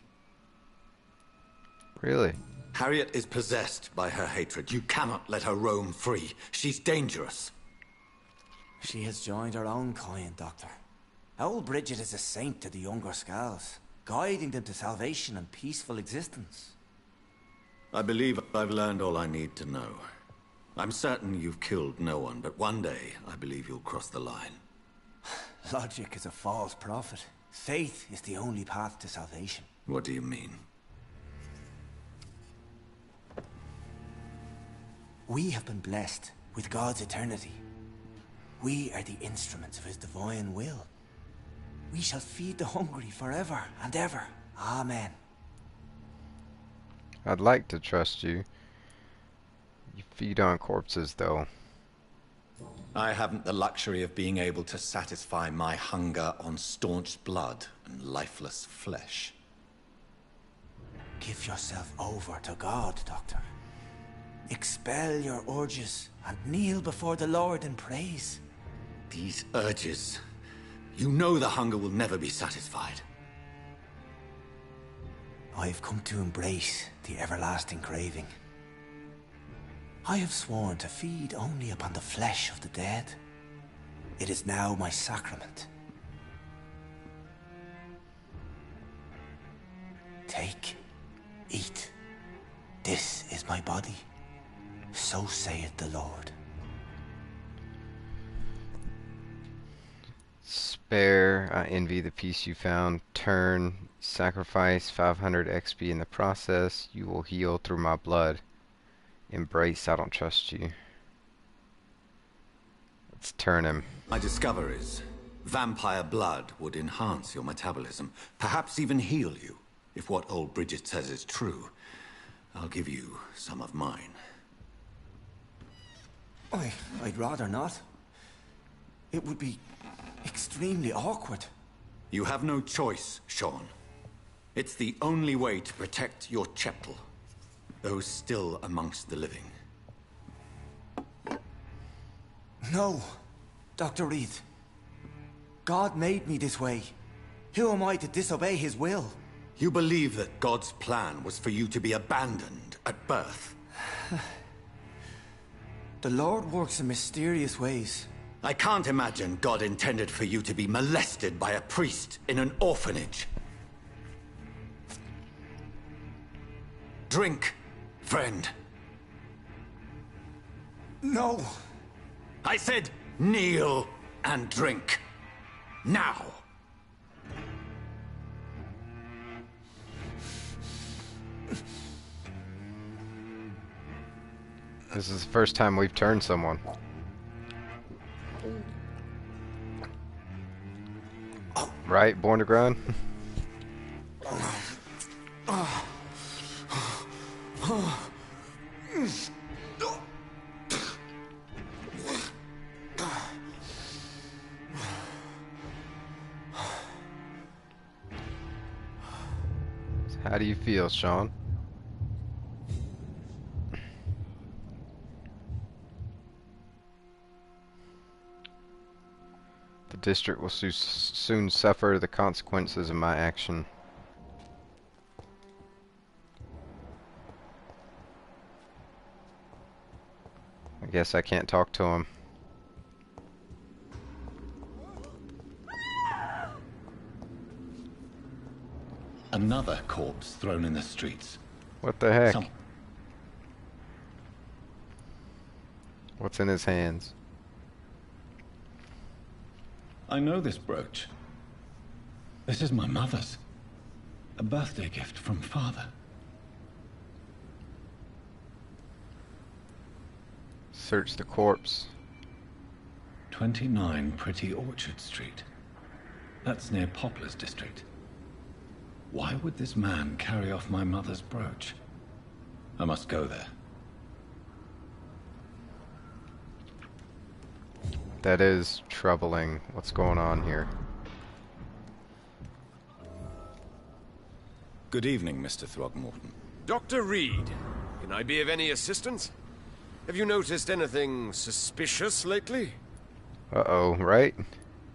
Really? Harriet is possessed by her hatred. You cannot let her roam free. She's dangerous. She has joined her own kind, Doctor. Old Bridget is a saint to the younger Skulls, guiding them to salvation and peaceful existence. I believe I've learned all I need to know. I'm certain you've killed no one, but one day I believe you'll cross the line. Logic is a false prophet. Faith is the only path to salvation. What do you mean? We have been blessed with God's eternity. We are the instruments of his divine will. We shall feed the hungry forever and ever. Amen. I'd like to trust you. You feed on corpses, though. I haven't the luxury of being able to satisfy my hunger on staunch blood and lifeless flesh. Give yourself over to God, Doctor. Expel your urges and kneel before the Lord in praise. These urges. You know the hunger will never be satisfied. I've come to embrace the everlasting craving. I have sworn to feed only upon the flesh of the dead. It is now my sacrament. Take, eat. This is my body. So saith the Lord. Spare, I envy the peace you found. Turn, sacrifice 500 XP in the process. You will heal through my blood. Embrace, I don't trust you. Let's turn him. My discoveries. Vampire blood would enhance your metabolism, perhaps even heal you. If what old Bridget says is true, I'll give you some of mine. I'd rather not. It would be extremely awkward. You have no choice, Sean. It's the only way to protect your cheptel, those still amongst the living. No, Dr. Reed. God made me this way. Who am I to disobey his will? You believe that God's plan was for you to be abandoned at birth? The Lord works in mysterious ways. I can't imagine God intended for you to be molested by a priest in an orphanage. Drink, friend. No. I said kneel and drink. Now. This is the first time we've turned someone. Right, born to grind? How do you feel, Sean? The district will soon suffer the consequences of my action. I guess I can't talk to him. Another corpse thrown in the streets. What the heck? What's in his hands? I know this brooch. This is my mother's. A birthday gift from father. Search the corpse. 29 Pretty Orchard Street. That's near Poplar's district. Why would this man carry off my mother's brooch? I must go there. That is troubling. What's going on here? Good evening, Mr. Throgmorton. Dr. Reed, can I be of any assistance? Have you noticed anything suspicious lately? Uh-oh, right?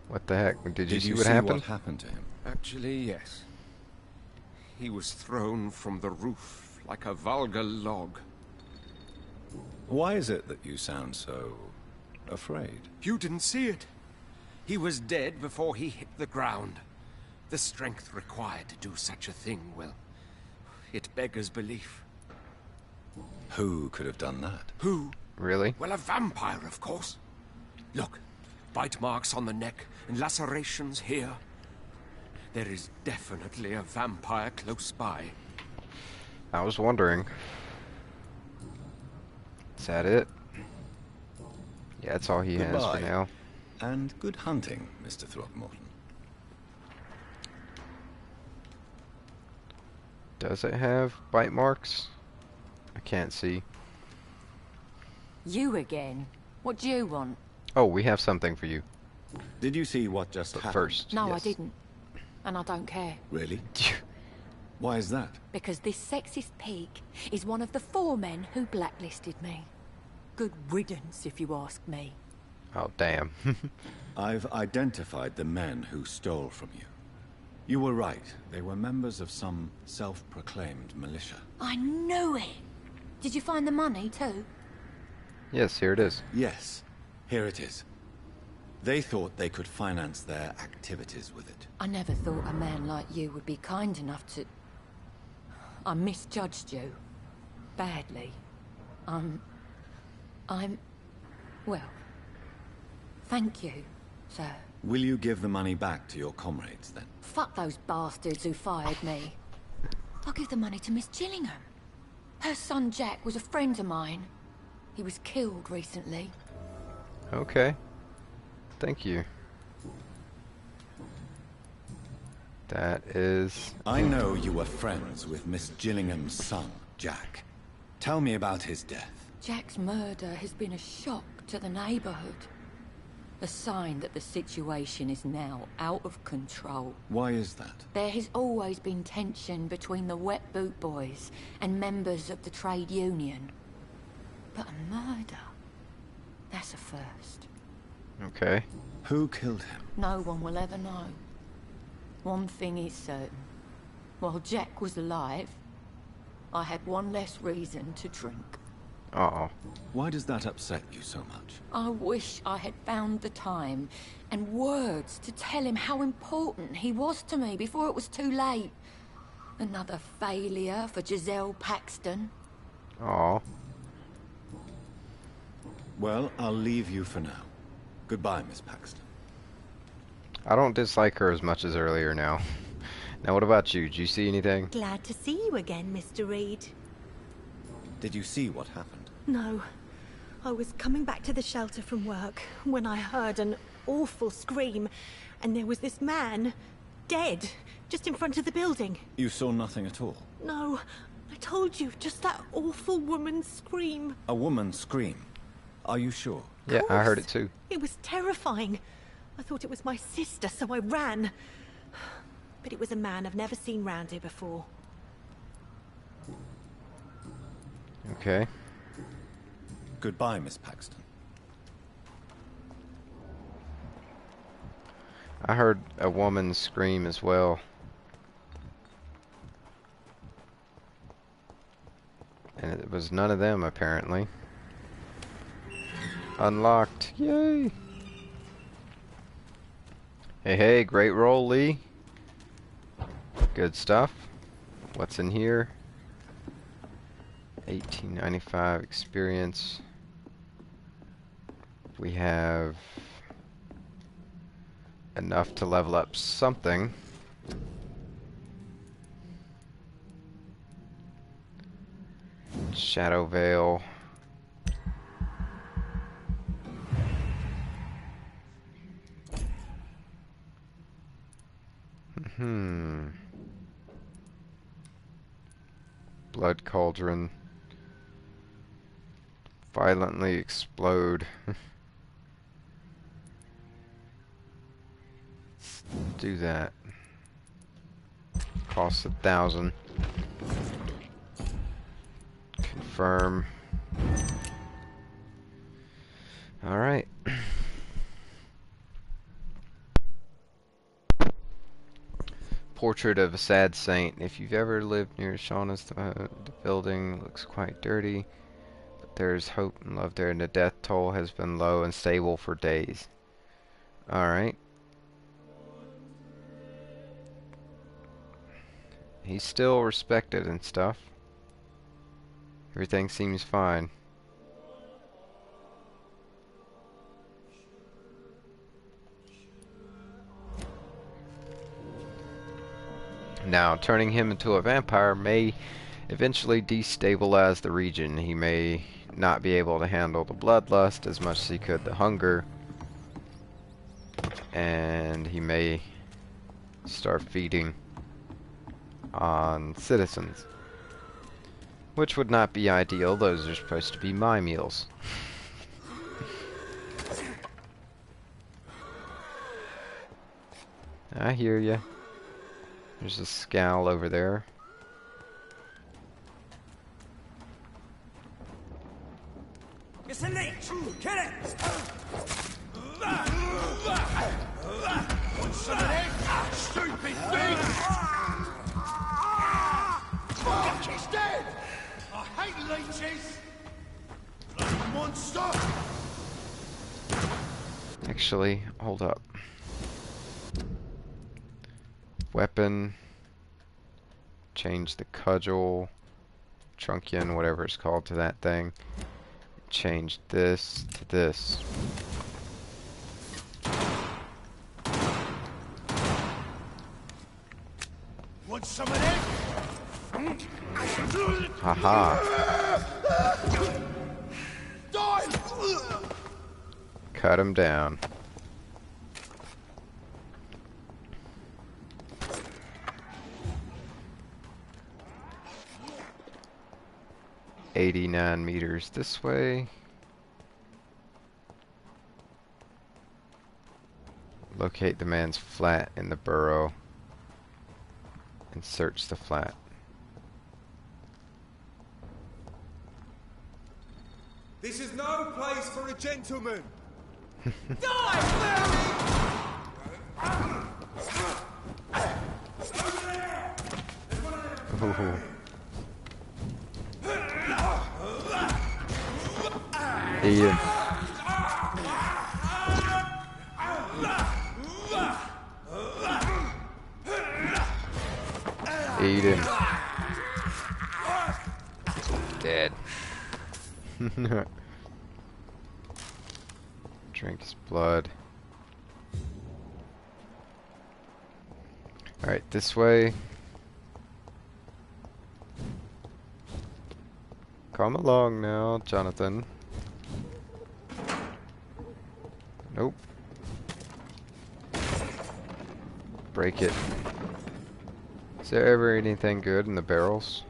What the heck? Did you see what happened? What happened to him? Actually, yes. He was thrown from the roof like a vulgar log. Why is it that you sound so afraid? You didn't see it. He was dead before he hit the ground. The strength required to do such a thing, well, it beggars belief. Who could have done that? Who? Really? Well, a vampire, of course. Look, bite marks on the neck and lacerations here. There is definitely a vampire close by. I was wondering. Is that it? Yeah, that's all he has for now. And good hunting, Mr. Throgmorton. Does it have bite marks? I can't see. You again? What do you want? Oh, we have something for you. Did you see what just But happened? first. No, yes. I didn't. And I don't care. Really? Why is that? Because this sexist pig is one of the 4 men who blacklisted me. Good riddance, if you ask me. Oh, damn. I've identified the men who stole from you. You were right. They were members of some self-proclaimed militia. I knew it! Did you find the money, too? Yes, here it is. Yes, here it is. They thought they could finance their activities with it. I never thought a man like you would be kind enough to... I misjudged you. Badly. Well... Thank you, sir. Will you give the money back to your comrades, then? Fuck those bastards who fired me. I'll give the money to Miss Gillingham. Her son Jack was a friend of mine. He was killed recently. Okay. Thank you. That is... I know you were friends with Miss Gillingham's son, Jack. Tell me about his death. Jack's murder has been a shock to the neighborhood. A sign that the situation is now out of control. Why is that? There has always been tension between the Wet Boot Boys and members of the trade union. But a murder? That's a first. Okay. Who killed him? No one will ever know. One thing is certain. While Jack was alive, I had one less reason to drink. Uh-oh. Why does that upset you so much? I wish I had found the time and words to tell him how important he was to me before it was too late. Another failure for Giselle Paxton. Aw. Well, I'll leave you for now. Goodbye, Miss Paxton. I don't dislike her as much as earlier now. Now, what about you? Did you see anything? Glad to see you again, Mr. Reed. Did you see what happened? No. I was coming back to the shelter from work when I heard an awful scream, and there was this man, dead, just in front of the building. You saw nothing at all? No. I told you, just that awful woman's scream. A woman scream? Are you sure? Yeah, I heard it too. It was terrifying. I thought it was my sister, so I ran. But it was a man I've never seen round here before. Okay. Goodbye, Miss Paxton. I heard a woman scream as well. And it was none of them, apparently. Unlocked. Yay! Hey, hey, great roll, Lee. Good stuff. What's in here? 1895 experience. We have enough to level up something. Shadow Veil. Blood Cauldron. Violently explode. Do that. Costs 1,000. Confirm. Alright. Portrait of a Sad Saint. If you've ever lived near Shauna's, the building looks quite dirty, but there's hope and love there, and the death toll has been low and stable for days. Alright. He's still respected and stuff. Everything seems fine. Now, turning him into a vampire may eventually destabilize the region. He may not be able to handle the bloodlust as much as he could the hunger. And he may start feeding on citizens. Which would not be ideal. Those are supposed to be my meals. I hear ya. There's a scowl over there. It's a leech! Kill it! Want some of that? Stupid thing! Fuck, he's dead! I hate leeches! Bloody monster! Actually, hold up. Weapon. Change the cudgel. Truncheon, whatever it's called, to that thing. Change this to this. Want some of that? Haha. Die! Cut him down. $89 meters this way. Locate the man's flat in the burrow and search the flat. This is no place for a gentleman! Die, Ooh. Eat him. Eat him. Dead. Drink his blood. Alright, this way. Come along now, Jonathan. Nope. Break it. Is there ever anything good in the barrels?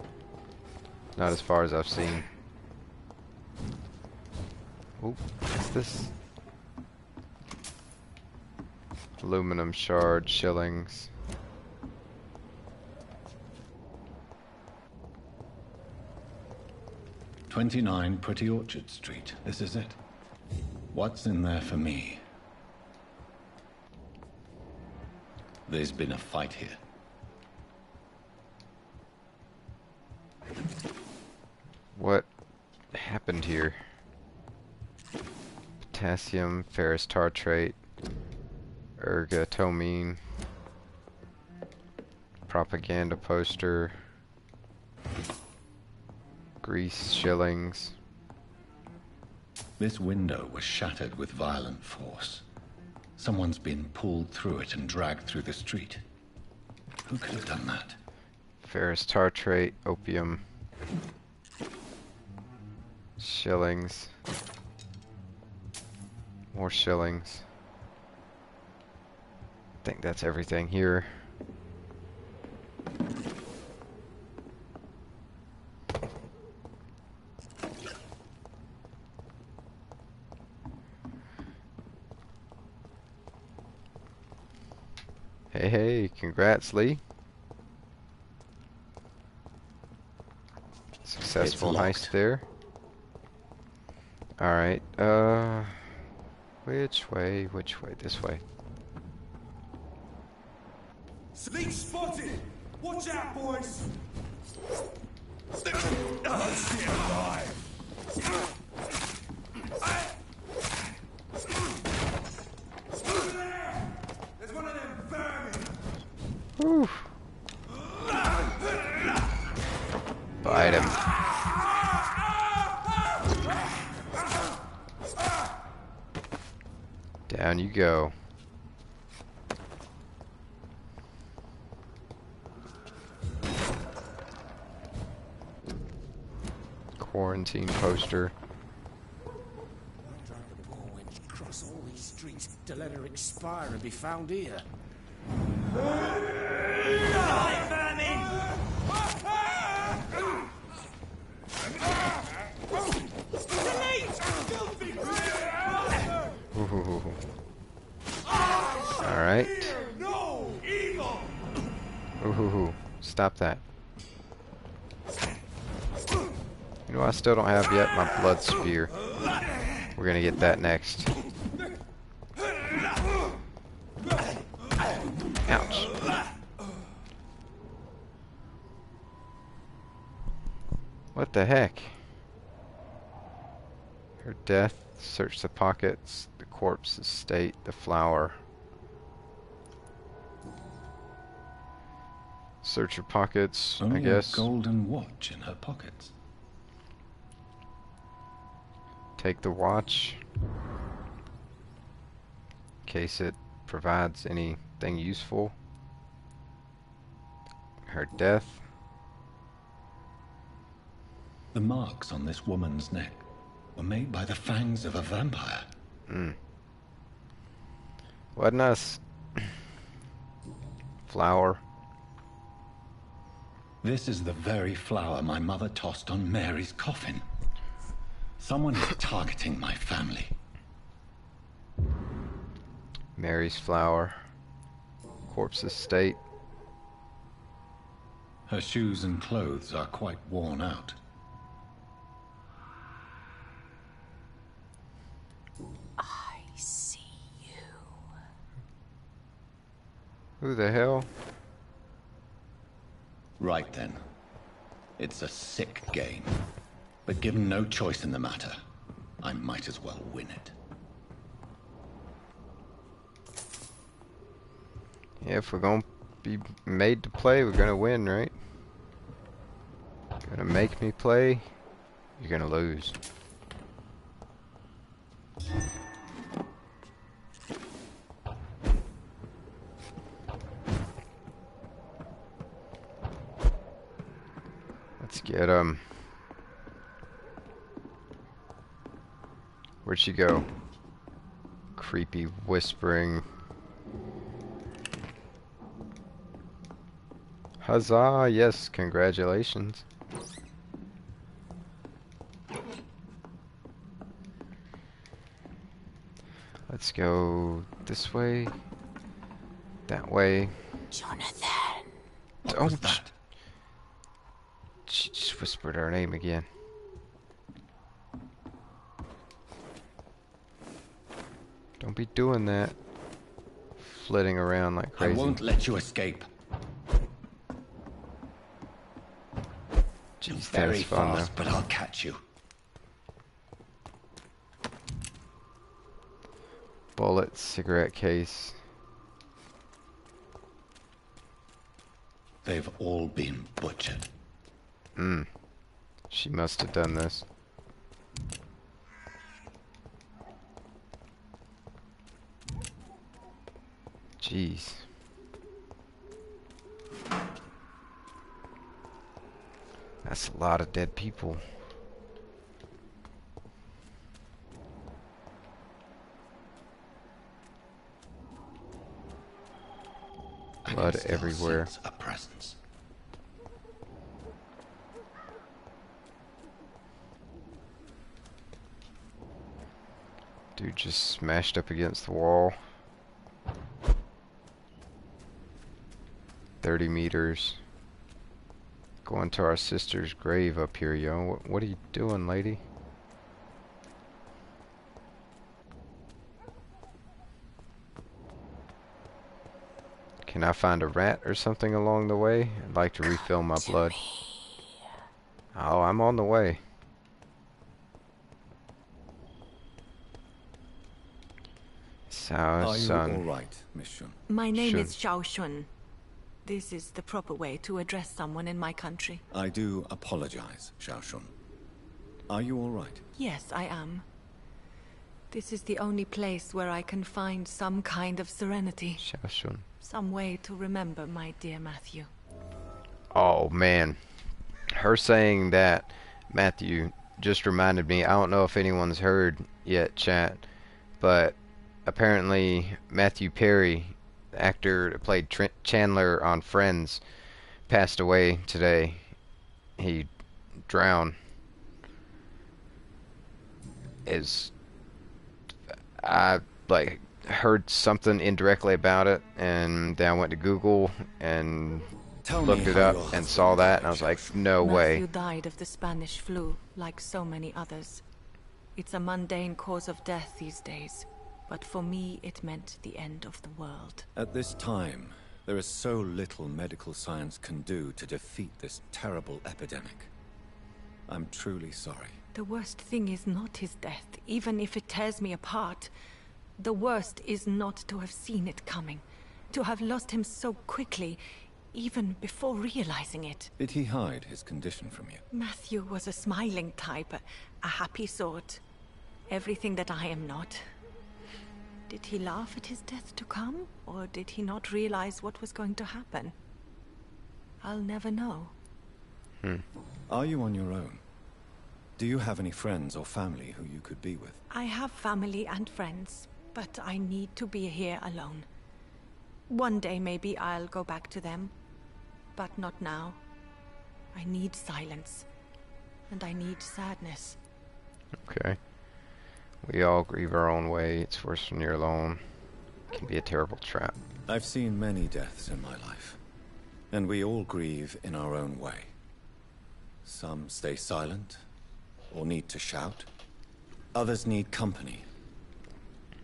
Not as far as I've seen. Oop, what's this? Aluminum shard, shillings. "29 Pretty Orchard Street. This is it. What's in there for me?" There's been a fight here. What happened here? Potassium, ferrous tartrate, ergotamine, propaganda poster, grease shillings. This window was shattered with violent force. Someone's been pulled through it and dragged through the street. Who could have done that? Ferrous tartrate, opium, shillings, more shillings. I think that's everything here. Hey, hey, congrats, Lee. Successful heist there. Alright, which way? Which way? This way. Sneak spotted! Watch out, boys! Oh, stay alive! There's one of them vermin! Whew. Bite him. Down you go. Quarantine poster. Drive the poor wench across all these streets to let her expire and be found here. Alright. No! Evil! Ooh, stop that. You know what I still don't have yet? My blood spear. We're gonna get that next. Ouch. What the heck? Her death. Search the pockets. The corpse's state. The flower. Search your pockets, Only I guess. a golden watch in her pockets. Take the watch. In case it provides anything useful. Her death. The marks on this woman's neck were made by the fangs of a vampire. Wasn't us. Flower. This is the very flower my mother tossed on Mary's coffin. Someone is targeting my family. Mary's flower. Corpse's state. Her shoes and clothes are quite worn out. I see you. Who the hell? Right then, It's a sick game. But given no choice in the matter, I might as well win it. Yeah, if we're gonna be made to play, we're gonna win, right? Gonna make me play, you're gonna lose. Let's get where'd she go? Creepy whispering. Huzzah, yes, congratulations. Let's go this way, that way. Jonathan. What was that? She just whispered our name again. Don't be doing that. Flitting around like crazy. I won't let you escape. Jeez, Very that's fun fast, though. but I'll catch you. Bullet, cigarette case. They've all been butchered. She must have done this. Jeez. That's a lot of dead people. Blood I can still everywhere. sense a presence. Dude just smashed up against the wall. 30 meters. Going to our sister's grave up here, yo. What are you doing, lady? Can I find a rat or something along the way? I'd like to refill my blood. Oh, I'm on the way. Sour Are you sun. all right, Miss Shun? My name Shun. is Xiao Shun. This is the proper way to address someone in my country. I do apologize, Xiao Shun. Are you all right? Yes, I am. This is the only place where I can find some kind of serenity. Xiaoshun. Some way to remember my dear Matthew. Oh man, her saying that, Matthew, just reminded me. I don't know if anyone's heard yet, chat, but apparently Matthew Perry, the actor that played Chandler on Friends, passed away today. He drowned. I like heard something indirectly about it, and then I went to Google and looked it up and saw that, and I was like, no way. Matthew died of the Spanish flu, like so many others. It's a mundane cause of death these days, but for me it meant the end of the world. At this time, there is so little medical science can do to defeat this terrible epidemic. I'm truly sorry. The worst thing is not his death, even if it tears me apart. The worst is not to have seen it coming, to have lost him so quickly, even before realizing it. Did he hide his condition from you? Matthew was a smiling type, a happy sort. Everything that I am not. Did he laugh at his death to come, or did he not realize what was going to happen? I'll never know. Are you on your own? Do you have any friends or family who you could be with? I have family and friends, but I need to be here alone. One day maybe I'll go back to them, but not now. I need silence, and I need sadness. Okay. We all grieve our own way. It's worse when you're alone. It can be a terrible trap. I've seen many deaths in my life, and we all grieve in our own way. Some stay silent, or need to shout. Others need company,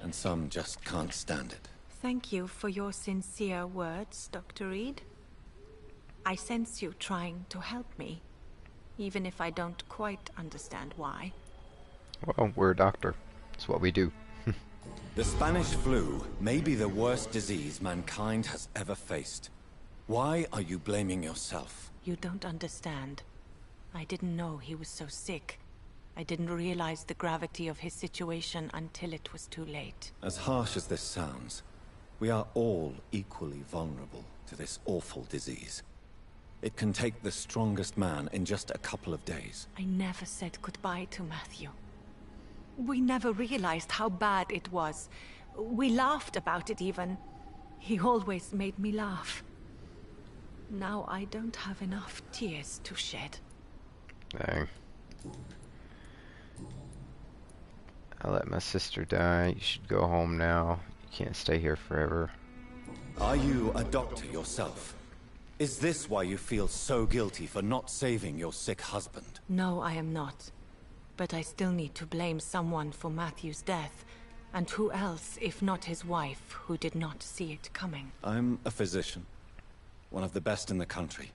and some just can't stand it. Thank you for your sincere words, Dr. Reed. I sense you trying to help me. even if I don't quite understand why. Well, we're a doctor. It's what we do. The Spanish flu may be the worst disease mankind has ever faced. Why are you blaming yourself? You don't understand. I didn't know he was so sick. I didn't realize the gravity of his situation until it was too late. As harsh as this sounds, we are all equally vulnerable to this awful disease. It can take the strongest man in just a couple of days. I never said goodbye to Matthew. We never realized how bad it was. We laughed about it even. He always made me laugh. Now I don't have enough tears to shed. Dang. I let my sister die. You should go home now. You can't stay here forever. Are you a doctor yourself? Is this why you feel so guilty for not saving your sick husband? No, I am not. But I still need to blame someone for Matthew's death. And who else, if not his wife, who did not see it coming? I'm a physician, one of the best in the country.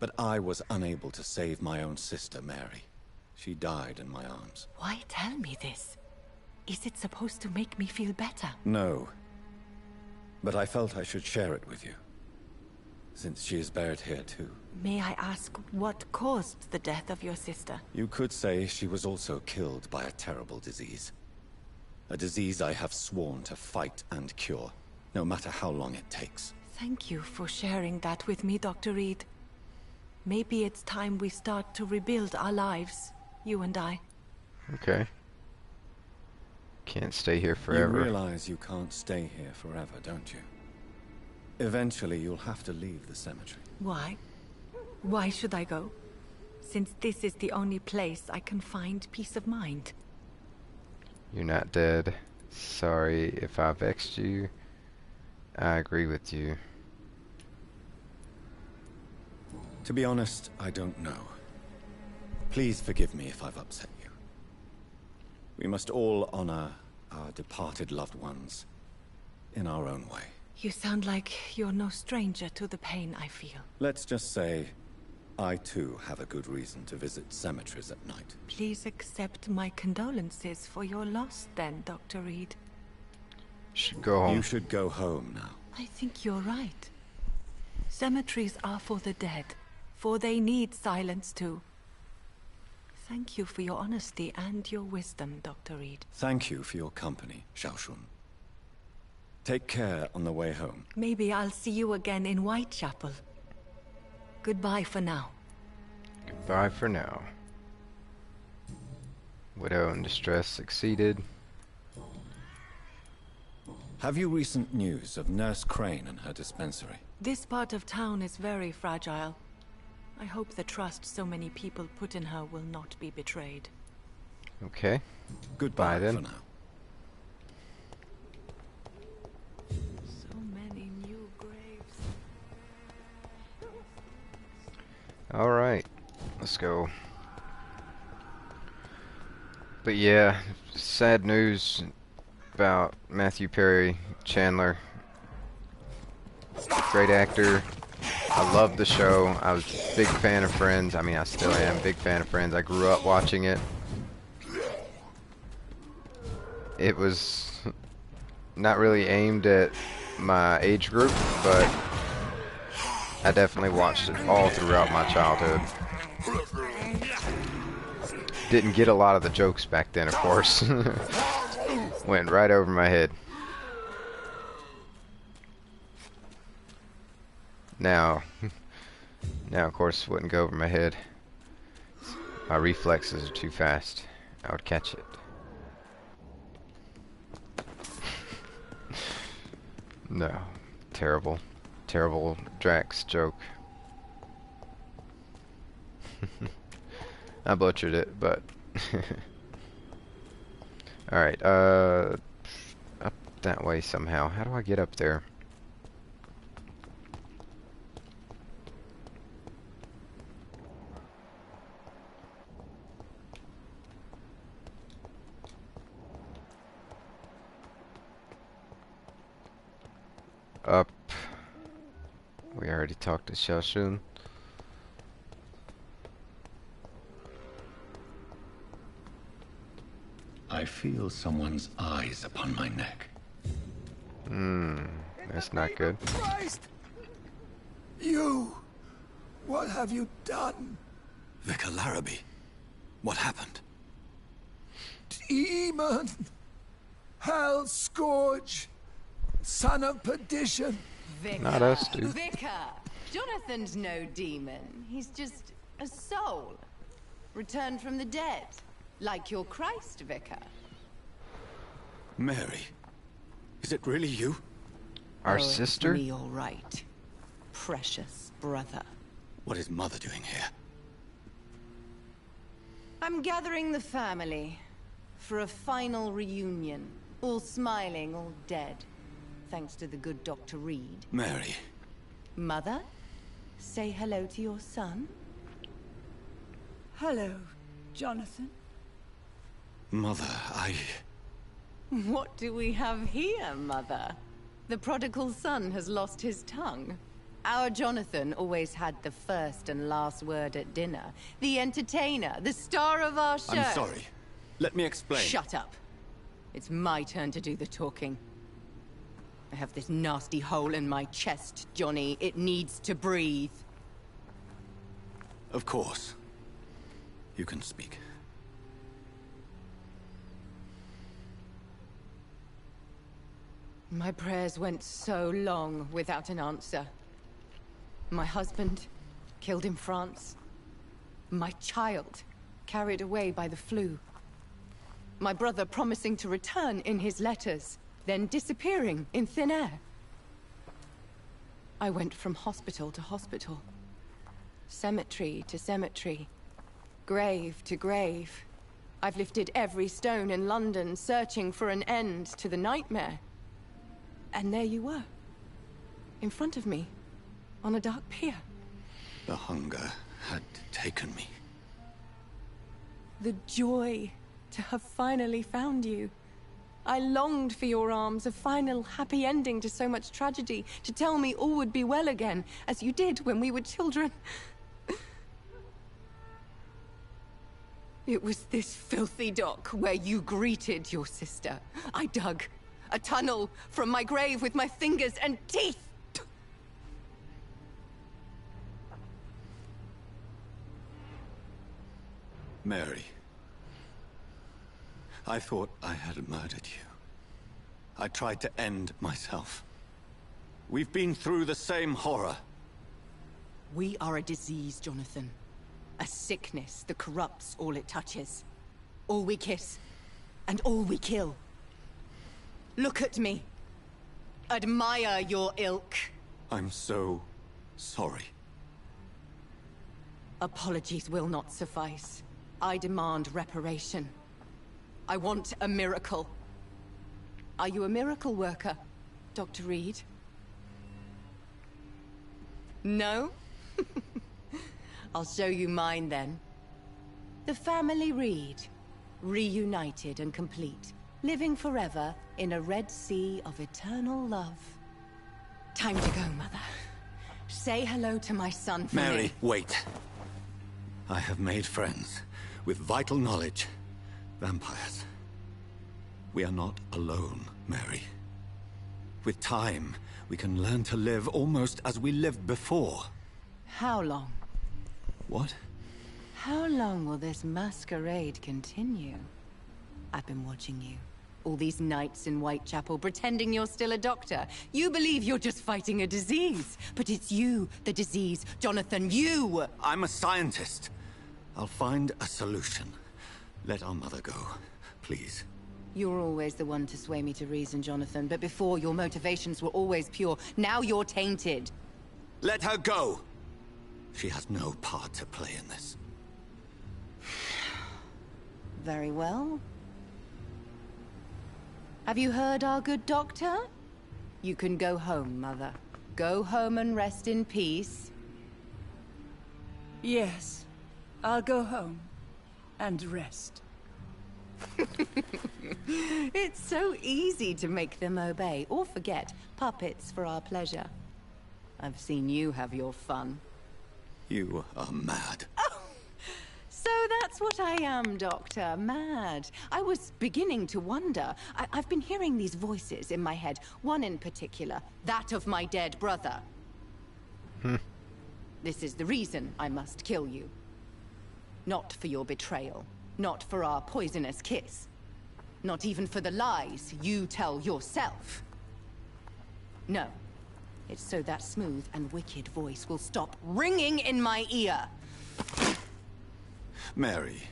But I was unable to save my own sister, Mary. She died in my arms. Why tell me this? Is it supposed to make me feel better? No. But I felt I should share it with you, since she is buried here too. May I ask what caused the death of your sister? You could say she was also killed by a terrible disease. A disease I have sworn to fight and cure, no matter how long it takes. Thank you for sharing that with me, Dr. Reed. Maybe it's time we start to rebuild our lives, you and I. Okay. Can't stay here forever. You realize you can't stay here forever, don't you? Eventually you'll have to leave the cemetery. Why? Why should I go? Since this is the only place I can find peace of mind. You're not dead. Sorry if I vexed you. I agree with you. To be honest, I don't know. Please forgive me if I've upset you. We must all honor our departed loved ones in our own way. You sound like you're no stranger to the pain I feel. Let's just say, I too have a good reason to visit cemeteries at night. Please accept my condolences for your loss then, Dr. Reed. Should go home. You should go home now. I think you're right. Cemeteries are for the dead, for they need silence too. Thank you for your honesty and your wisdom, Dr. Reed. Thank you for your company, Xiaoshun. Take care on the way home. Maybe I'll see you again in Whitechapel. Goodbye for now. Goodbye for now. Widow in distress succeeded. Have you recent news of Nurse Crane and her dispensary? This part of town is very fragile. I hope the trust so many people put in her will not be betrayed. Okay. Goodbye then. for now. So many new graves. Alright. Let's go. But yeah, sad news about Matthew Perry Chandler. Great actor. I love the show. I was a big fan of Friends. I mean, I still am a big fan of Friends. I grew up watching it. It was not really aimed at my age group, but I definitely watched it all throughout my childhood. Didn't get a lot of the jokes back then, of course. Went right over my head. Now, of course, wouldn't go over my head. My reflexes are too fast. I would catch it. No. Terrible. Terrible Drax joke. I butchered it, but... Alright, up that way somehow. How do I get up there? Up. We already talked to Xiaoshun. I feel someone's eyes upon my neck. That's not good. Christ! You! What have you done? Vicar Larrabee, what happened? Demon! Hell scourge! Son of perdition! Vicar. Not us, dude. Vicar! Jonathan's no demon. He's just a soul. Returned from the dead. Like your Christ, Vicar. Mary, is it really you? Our Oh, sister? It's me, all right. Precious brother. What is Mother doing here? I'm gathering the family for a final reunion. All smiling, all dead. Thanks to the good Dr. Reed. Mary. Mother, say hello to your son. Hello, Jonathan. Mother, What do we have here, Mother? The prodigal son has lost his tongue. Our Jonathan always had the first and last word at dinner. The entertainer, the star of our show. I'm sorry. Let me explain. Shut up. It's my turn to do the talking. I have this nasty hole in my chest, Johnny. It needs to breathe. Of course. You can speak. My prayers went so long without an answer. My husband, killed in France. My child, carried away by the flu. My brother promising to return in his letters, then disappearing in thin air. I went from hospital to hospital. Cemetery to cemetery. Grave to grave. I've lifted every stone in London, searching for an end to the nightmare. And there you were. In front of me. On a dark pier. The hunger had taken me. The joy to have finally found you. I longed for your arms, a final happy ending to so much tragedy, to tell me all would be well again, as you did when we were children. It was this filthy dock where you greeted your sister. I dug a tunnel from my grave with my fingers and teeth. Mary. I thought I had murdered you. I tried to end myself. We've been through the same horror. We are a disease, Jonathan. A sickness that corrupts all it touches. All we kiss, and all we kill. Look at me. Admire your ilk. I'm so sorry. Apologies will not suffice. I demand reparation. I want a miracle. Are you a miracle worker, Dr. Reed? No? I'll show you mine then. The family Reed, reunited and complete, living forever in a red sea of eternal love. Time to go, Mother. Say hello to my son for me. Mary, wait. I have made friends with vital knowledge. Vampires. We are not alone, Mary. With time, we can learn to live almost as we lived before. How long? What? How long will this masquerade continue? I've been watching you. All these nights in Whitechapel, pretending you're still a doctor. You believe you're just fighting a disease. But it's you, the disease. Jonathan, you! I'm a scientist. I'll find a solution. Let our mother go, please. You're always the one to sway me to reason, Jonathan. But before, your motivations were always pure. Now you're tainted. Let her go! She has no part to play in this. Very well. Have you heard our good doctor? You can go home, Mother. Go home and rest in peace. Yes, I'll go home and rest. It's so easy to make them obey or forget. Puppets for our pleasure. I've seen you have your fun. You are mad. Oh, so So that's what I am, Doctor. Mad. I was beginning to wonder. I've been hearing these voices in my head. One in particular. That of my dead brother. This is the reason I must kill you. Not for your betrayal. Not for our poisonous kiss. Not even for the lies you tell yourself. No. It's so that smooth and wicked voice will stop ringing in my ear. Mary.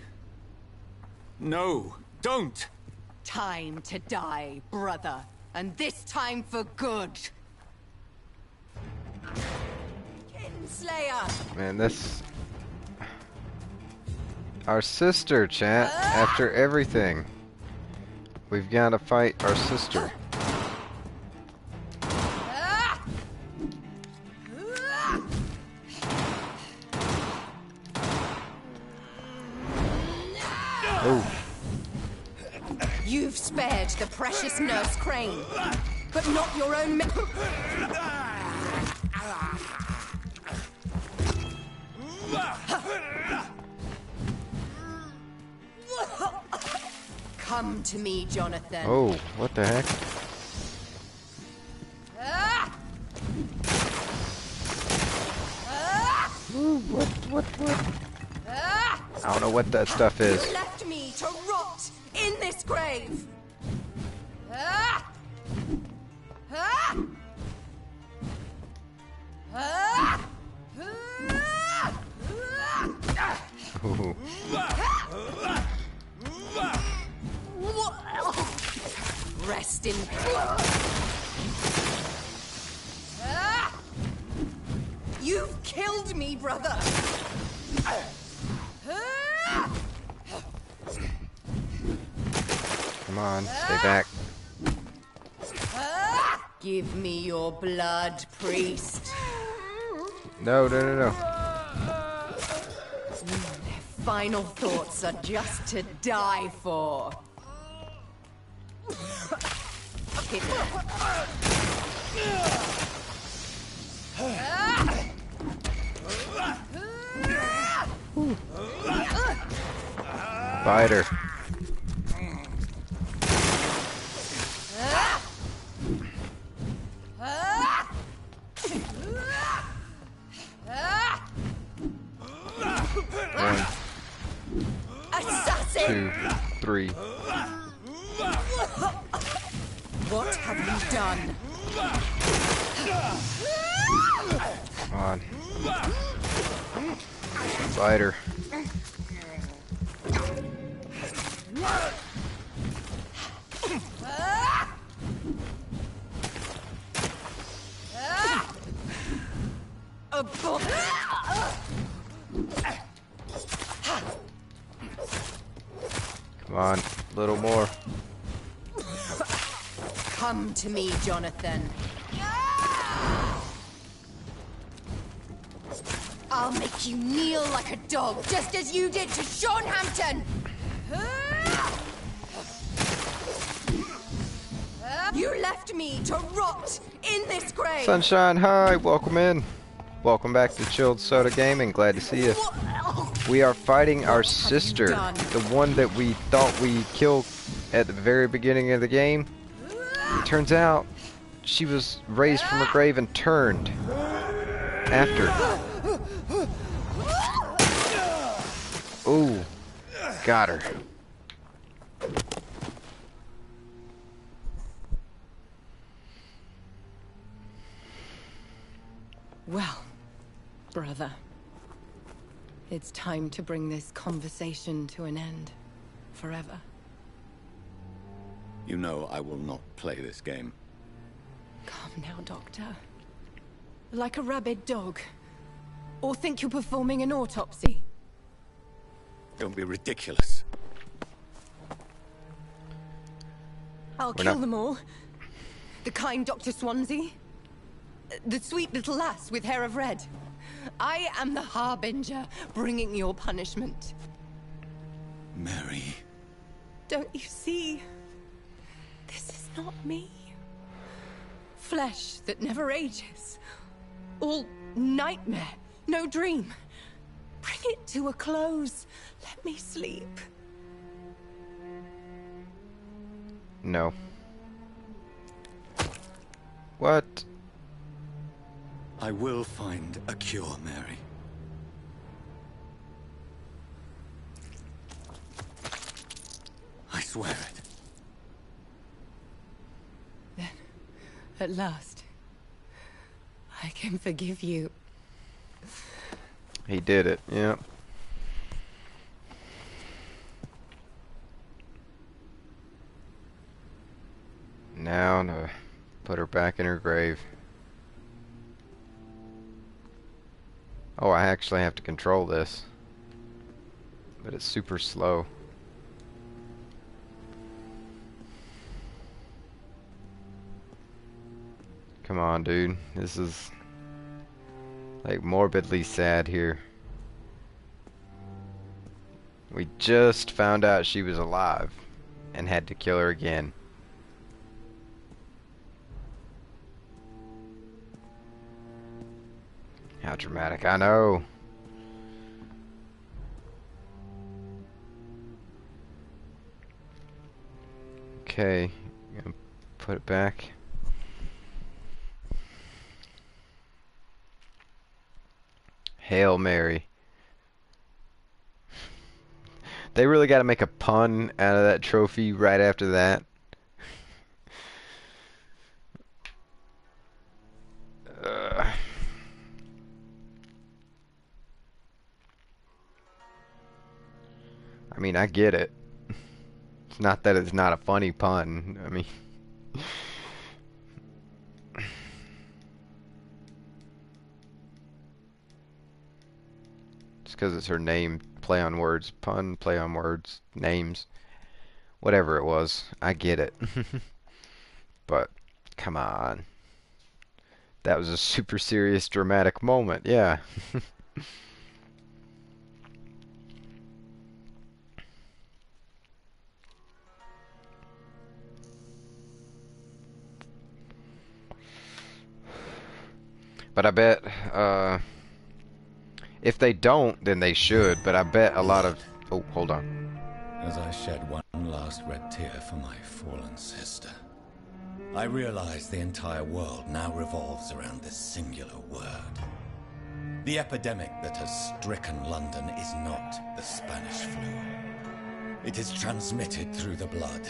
No, don't! Time to die, brother. And this time for good. Kinslayer! Man, this... Our sister, chat. After everything. We've got to fight our sister. Oh. You've spared the precious Nurse Crane, but not your own Come to me, Jonathan. Oh, what the heck? Ooh, what? I don't know what that stuff is. You left me to rot in this grave. Ooh. Rest in You've killed me, brother. Come on, stay back. Give me your blood, priest. No. Their final thoughts are just to die for. Fighter. One, Assassin! 2, 3. What have you done? Come on. Fighter. Come on, a little more. Come to me, Jonathan. I'll make you kneel like a dog, just as you did to Sean Hampton. You left me to rot in this grave. Sunshine, hi, welcome in. Welcome back to Chilled Soda Gaming. Glad to see you. We are fighting our sister, the one that we thought we killed at the very beginning of the game. Turns out she was raised from her grave and turned after. Ooh, got her. Well, brother, it's time to bring this conversation to an end. Forever. You know I will not play this game. Come now, Doctor. Like a rabid dog. Or think you're performing an autopsy. Don't be ridiculous. I'll kill them all. The kind Dr. Swansea. The sweet little lass with hair of red. I am the Harbinger, bringing your punishment. Mary. Don't you see? This is not me. Flesh that never ages. All nightmare, no dream. Bring it to a close. Let me sleep. No. What? I will find a cure, Mary. I swear it. Then, at last, I can forgive you. He did it, yep. Now to put her back in her grave. Oh, I actually have to control this. But it's super slow. Come on, dude. This is like morbidly sad here. We just found out she was alive and had to kill her again. How dramatic, I know. Okay, gonna put it back. Hail Mary. They really got to make a pun out of that trophy right after that. I mean, I get it. It's not that it's not a funny pun. I mean, just because it's her name, play on words, pun, play on words, names, whatever it was, I get it. But come on, that was a super serious, dramatic moment. Yeah. But I bet, if they don't, then they should. But I bet a lot of... Oh, hold on. As I shed one last red tear for my fallen sister, I realize the entire world now revolves around this singular word. The epidemic that has stricken London is not the Spanish flu. It is transmitted through the blood,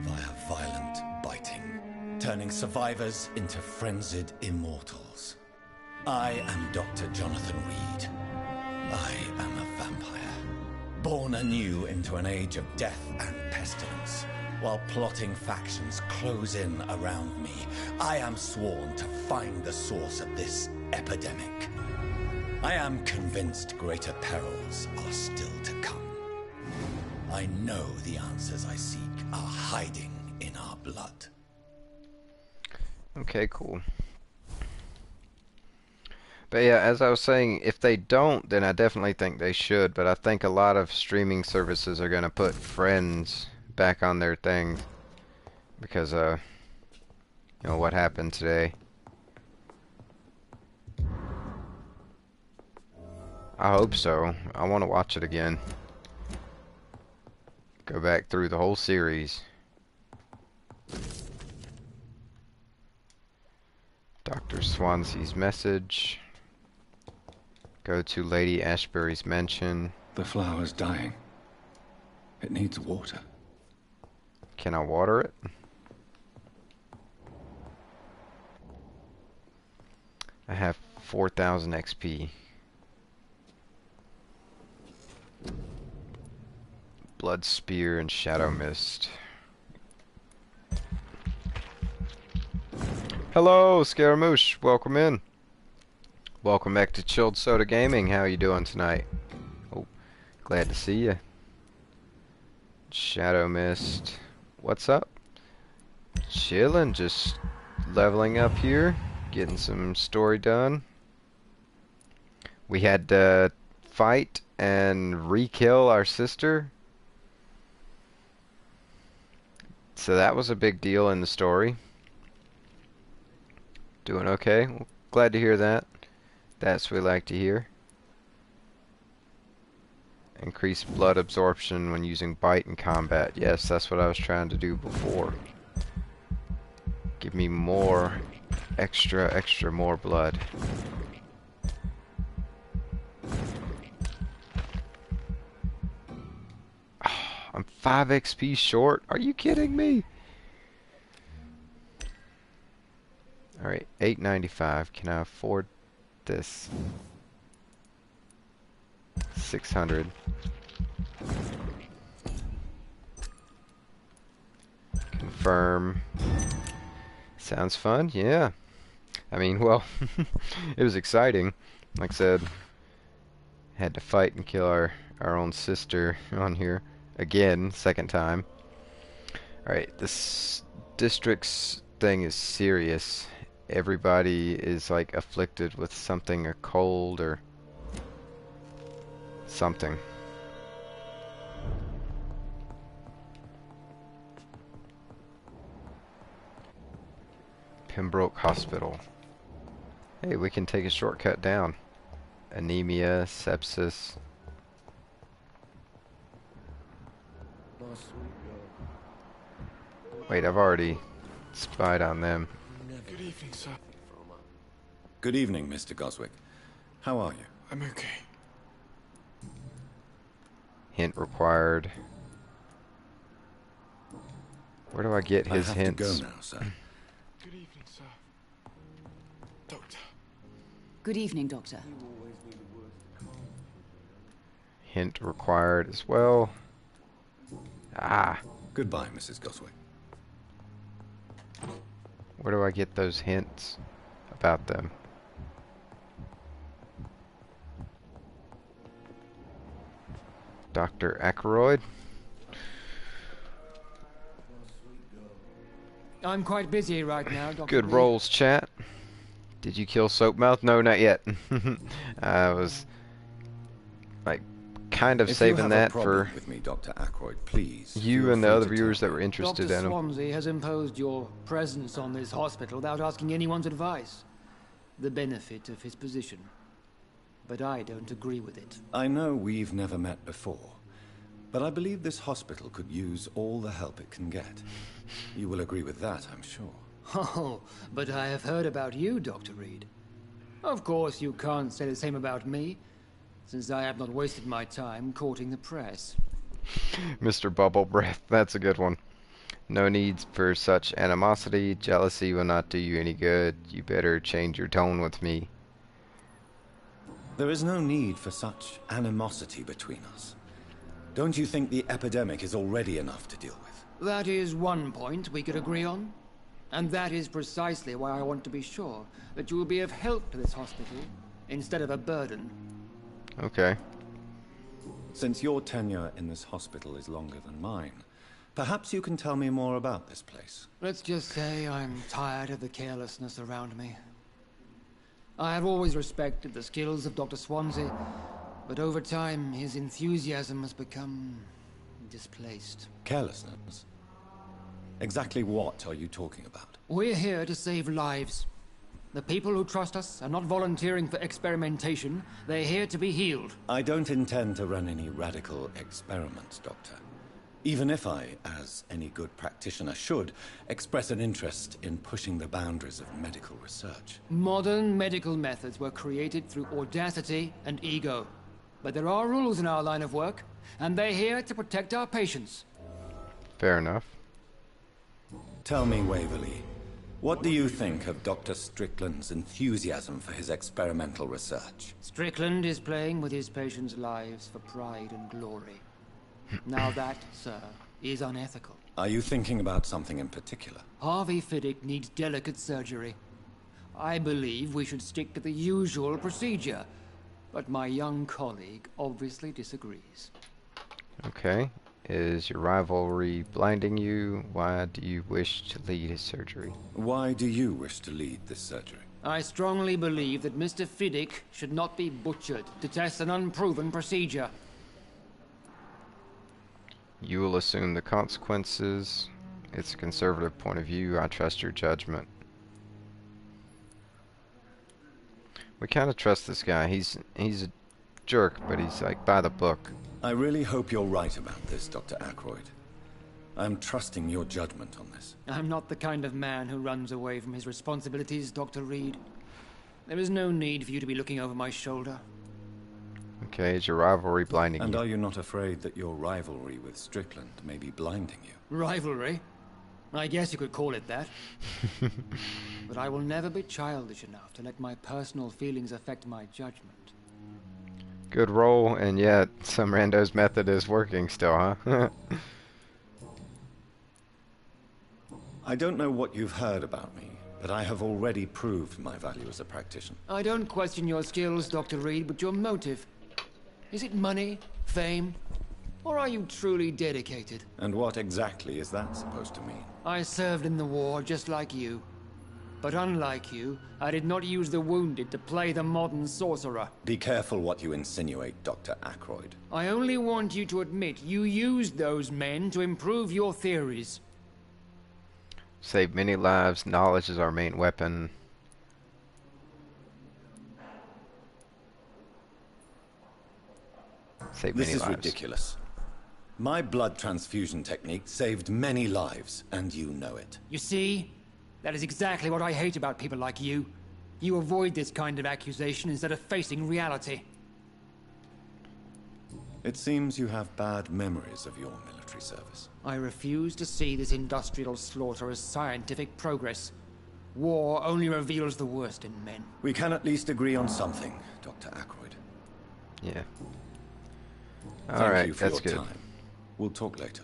via violent biting, turning survivors into frenzied immortals. I am Dr. Jonathan Reed. I am a vampire, born anew into an age of death and pestilence. While plotting factions close in around me, I am sworn to find the source of this epidemic. I am convinced greater perils are still to come. I know the answers I seek are hiding in our blood. Okay, cool. But yeah, as I was saying, if they don't, then I definitely think they should. But I think a lot of streaming services are going to put Friends back on their thing. Because, you know, what happened today. I hope so. I want to watch it again. Go back through the whole series. Dr. Swansea's message. Go to Lady Ashbury's mansion. The flower's dying. It needs water. Can I water it? I have 4,000 XP. Blood Spear and Shadow Mist. Hello, Scaramouche. Welcome in. Welcome back to Chilled Soda Gaming. How are you doing tonight? Oh, glad to see you. Shadow Mist. What's up? Chilling, just leveling up here. Getting some story done. We had to fight and re-kill our sister. So that was a big deal in the story. Doing okay? Well, glad to hear that. That's what we like to hear. Increase blood absorption when using bite in combat. Yes, that's what I was trying to do before. Give me more, extra more blood. I'm 5 XP short. Are you kidding me? Alright, 895. Can I afford this? 600. Confirm. Sounds fun, yeah. I mean, well, it was exciting. Like I said, had to fight and kill our own sister on here. Again, second time. Alright, this district's thing is serious. Everybody is like afflicted with something, a cold or something. Pembroke Hospital. Hey, we can take a shortcut down. Anemia, sepsis. Wait, I've already spied on them. Good evening, sir. Good evening, Mr. Goswick. How are you? I'm okay. Hint required. Where do I get his I have hints? to go now, sir. Good evening, sir. Doctor. Good evening, Doctor. Hint required as well. Ah. Goodbye, Mrs. Goswick. Where do I get those hints about them? Dr. Ackroyd? I'm quite busy right now, Dr. Good Reed. rolls, chat. Did you kill Soapmouth? No, not yet. I was like kind of saving that for with me, Dr. Ackroyd, please. you and the other viewers that were interested Dr. in him. Swansea has imposed your presence on this hospital without asking anyone's advice. The benefit of his position. But I don't agree with it. I know we've never met before, but I believe this hospital could use all the help it can get. You will agree with that, I'm sure. Oh, but I have heard about you, Dr. Reed. Of course, you can't say the same about me, since I have not wasted my time courting the press. Mr. Bubble Breath, that's a good one. No need for such animosity. Jealousy will not do you any good. You better change your tone with me. There is no need for such animosity between us. Don't you think the epidemic is already enough to deal with? That is one point we could agree on. And that is precisely why I want to be sure that you will be of help to this hospital, instead of a burden. Okay. Since your tenure in this hospital is longer than mine, perhaps you can tell me more about this place. Let's just say I'm tired of the carelessness around me. I have always respected the skills of Dr. Swansea, but over time his enthusiasm has become displaced. Carelessness? Exactly what are you talking about? We're here to save lives. The people who trust us are not volunteering for experimentation. They're here to be healed. I don't intend to run any radical experiments, Doctor. Even if I, as any good practitioner should, express an interest in pushing the boundaries of medical research. Modern medical methods were created through audacity and ego. But there are rules in our line of work, and they're here to protect our patients. Fair enough. Tell me, Waverly, what do you think of Dr. Strickland's enthusiasm for his experimental research? Strickland is playing with his patients' lives for pride and glory. Now that, sir, is unethical. Are you thinking about something in particular? Harvey Fiddick needs delicate surgery. I believe we should stick to the usual procedure, but my young colleague obviously disagrees. Okay. Is your rivalry blinding you? Why do you wish to lead his surgery? Why do you wish to lead this surgery? I strongly believe that Mr. Fiddick should not be butchered to test an unproven procedure. You will assume the consequences. It's a conservative point of view. I trust your judgment. We kind of trust this guy. He's a jerk, but he's like by the book. I really hope you're right about this, Dr. Ackroyd. I'm trusting your judgment on this. I'm not the kind of man who runs away from his responsibilities, Dr. Reed. There is no need for you to be looking over my shoulder. Okay, is your rivalry blinding And you? are you not afraid that your rivalry with Strickland may be blinding you? Rivalry? I guess you could call it that. But I will never be childish enough to let my personal feelings affect my judgment. Good roll, and yet some rando's method is working still, huh? I don't know what you've heard about me, but I have already proved my value as a practitioner. I don't question your skills, Dr. Reed, but your motive. Is it money, fame, or are you truly dedicated? And what exactly is that supposed to mean? I served in the war just like you. But unlike you, I did not use the wounded to play the modern sorcerer. Be careful what you insinuate, Dr. Ackroyd. I only want you to admit you used those men to improve your theories. Save many lives. Knowledge is our main weapon. Save many This is lives. ridiculous. My blood transfusion technique saved many lives, and you know it. You see? That is exactly what I hate about people like you. You avoid this kind of accusation instead of facing reality. It seems you have bad memories of your military service. I refuse to see this industrial slaughter as scientific progress. War only reveals the worst in men. We can at least agree on something, Dr. Ackroyd. Yeah. Thank Alright, you for that's your good. time. We'll talk later.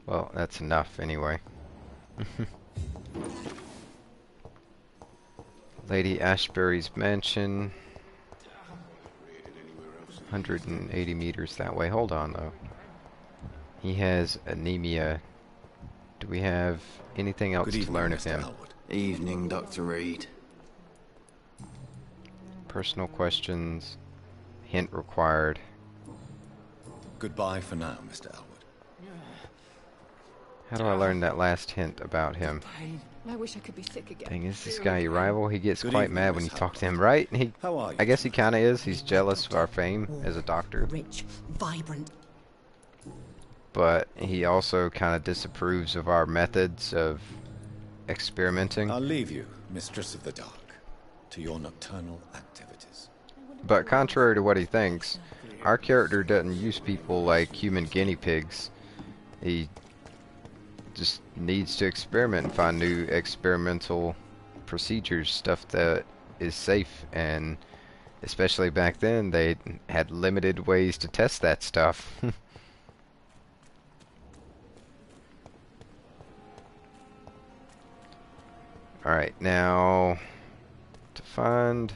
Well, that's enough anyway. Lady Ashbury's mansion. 180 meters that way. Hold on, though. He has anemia. Do we have anything else to learn of him? Evening, Dr. Reed. Personal questions. Hint required. Goodbye for now, Mr. Elwood. How do I learn that last hint about him? I wish I could be sick again. Dang, is this guy your rival? He gets Good quite evening, mad when Miss you talk to him, right? How are you? I guess he kind of is. He's jealous of our fame as a doctor. Rich, vibrant. But he also kind of disapproves of our methods of experimenting. I'll leave you, Mistress of the Dark, to your nocturnal activities. But contrary to what he thinks, our character doesn't use people like human guinea pigs. He just needs to experiment and find new experimental procedures, stuff that is safe, and especially back then they had limited ways to test that stuff. Alright, now to find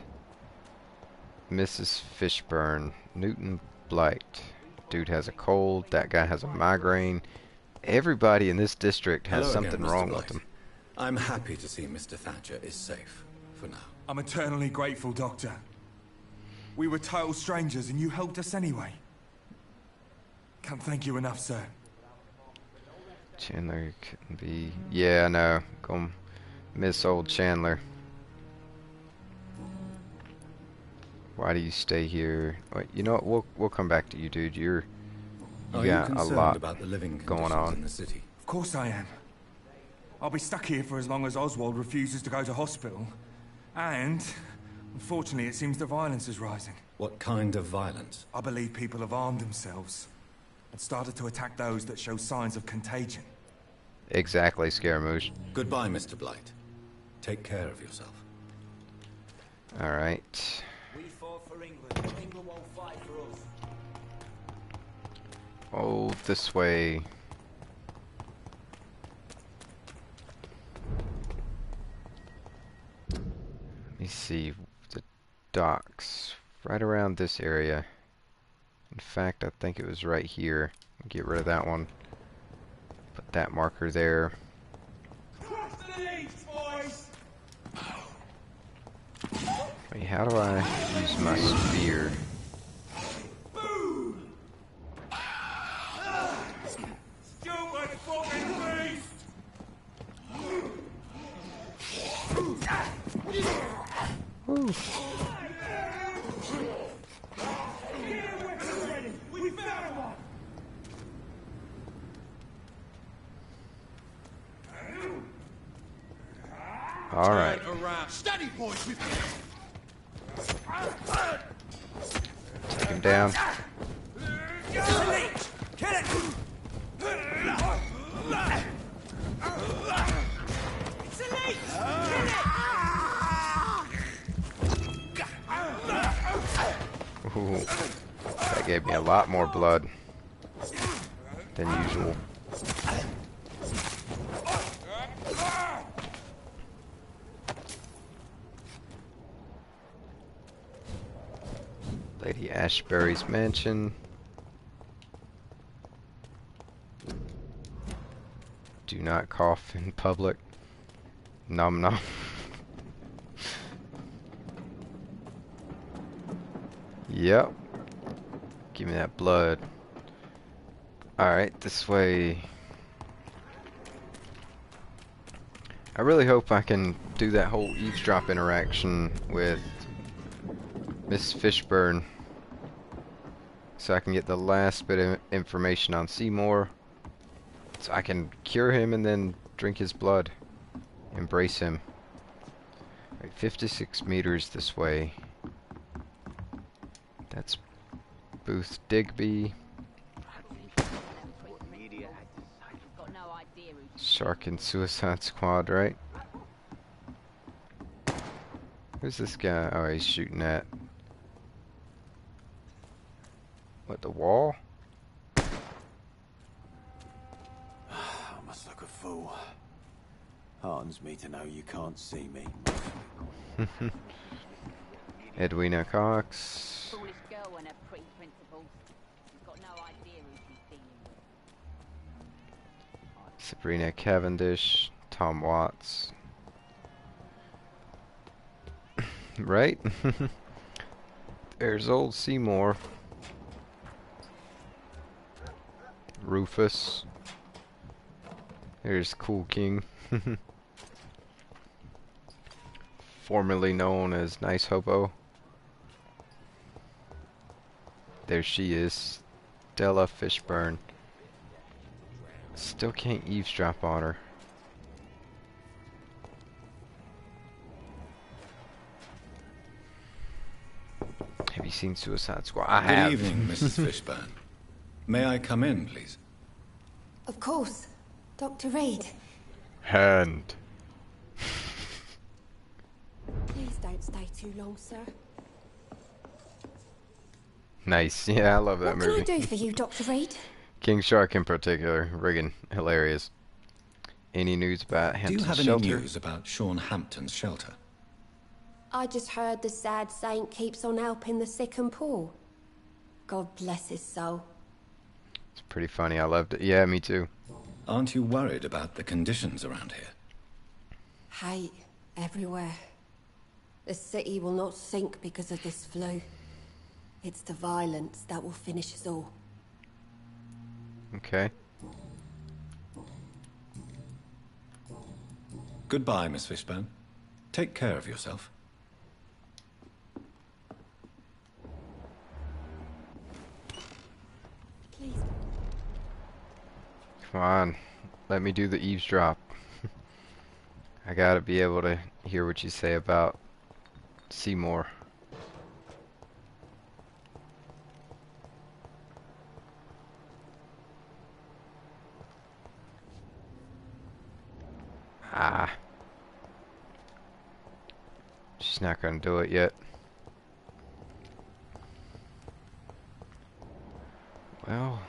Mrs. Fishburne. Newton Blight. Dude has a cold, that guy has a migraine. Everybody in this district has Hello something again, Mr. wrong Blight. with them. I'm happy to see Mr. Thatcher is safe, for now. I'm eternally grateful, Doctor. We were total strangers and you helped us anyway. Can't thank you enough, sir. Chandler couldn't be... Yeah, I know. Go miss old Chandler. Why do you stay here? Wait, you know what? We'll come back to you, dude. You Are you got a concerned lot about the living going conditions on. in the city? Of course I am. I'll be stuck here for as long as Oswald refuses to go to hospital. And, unfortunately, it seems the violence is rising. What kind of violence? I believe people have armed themselves and started to attack those that show signs of contagion. Exactly, Scaramouche. Goodbye, Mr. Blight. Take care of yourself. Alright. We fought for England. England won't fight for us. Oh, this way. Let me see. The docks. Right around this area. In fact, I think it was right here. Get rid of that one. Put that marker there. Wait, how do I use my spear? Stupid fucking beast! Woo. We found one! Alright. Steady, boys. Take him down. Kill it! It's a leech! Ooh, that gave me a lot more blood than usual. Lady Ashbury's mansion. Do not cough in public. Nom nom. Yep. Give me that blood. Alright, this way. I really hope I can do that whole eavesdrop interaction with Miss Fishburne, so I can get the last bit of information on Seymour, so I can cure him and then drink his blood. Embrace him. Right, 56 meters this way. That's Booth Digby. Shark and Suicide Squad, right? Who's this guy? Oh, he's shooting at... what, the wall? I must look a fool. Heartens me to know you can't see me. Edwina Cox. Foolish girl and her pre-principles. You've got no idea who she's dealing with. Sabrina Cavendish. Tom Watts. Right? There's old Seymour. Rufus. There's Cool King. Formerly known as Nice Hobo. There she is. Stella Fishburne. Still can't eavesdrop on her. Have you seen Suicide Squad? I have. Good evening, Mrs. Fishburne. May I come in, please? Of course. Dr. Reed. Hand. Please don't stay too long, sir. Nice. Yeah, I love that What movie. can I do for you, Dr. Reed? King Shark in particular. Riggin. Hilarious. Any news about Do Hampton's you have shelter? any news about Sean Hampton's shelter? I just heard the sad saint keeps on helping the sick and poor. God bless his soul. It's pretty funny. I loved it. Yeah, me too. Aren't you worried about the conditions around here? Hate everywhere. The city will not sink because of this flu. It's the violence that will finish us all. Okay. Goodbye, Miss Fishburne. Take care of yourself. Please. Come on. Let me do the eavesdrop. I gotta be able to hear what you say about Seymour. Ah. She's not gonna do it yet. Well.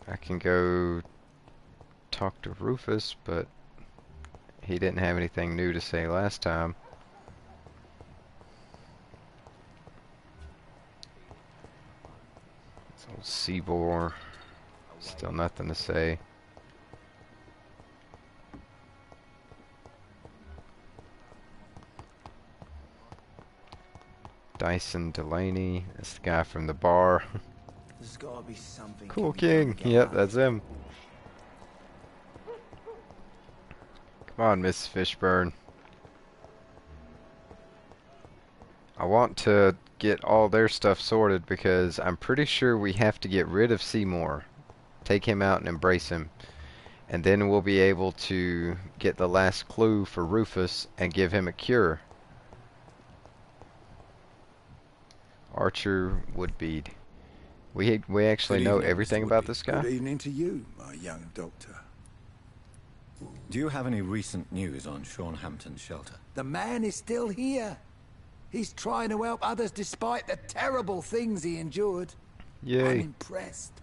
I can go talk to Rufus, but he didn't have anything new to say last time. It's old Seabour. Still nothing to say. Dyson Delaney. That's the guy from the bar. There's gotta be something. Cool King. Yep, that's him. Come on, Miss Fishburne. I want to get all their stuff sorted because I'm pretty sure we have to get rid of Seymour take him out and embrace him. And then we'll be able to get the last clue for Rufus and give him a cure. Archer Woodbead. We actually Good know evening, everything Mr. about Woodby. this guy? Good evening to you, my young doctor. Do you have any recent news on Sean Hampton's shelter? The man is still here. He's trying to help others despite the terrible things he endured. Yay. I'm impressed.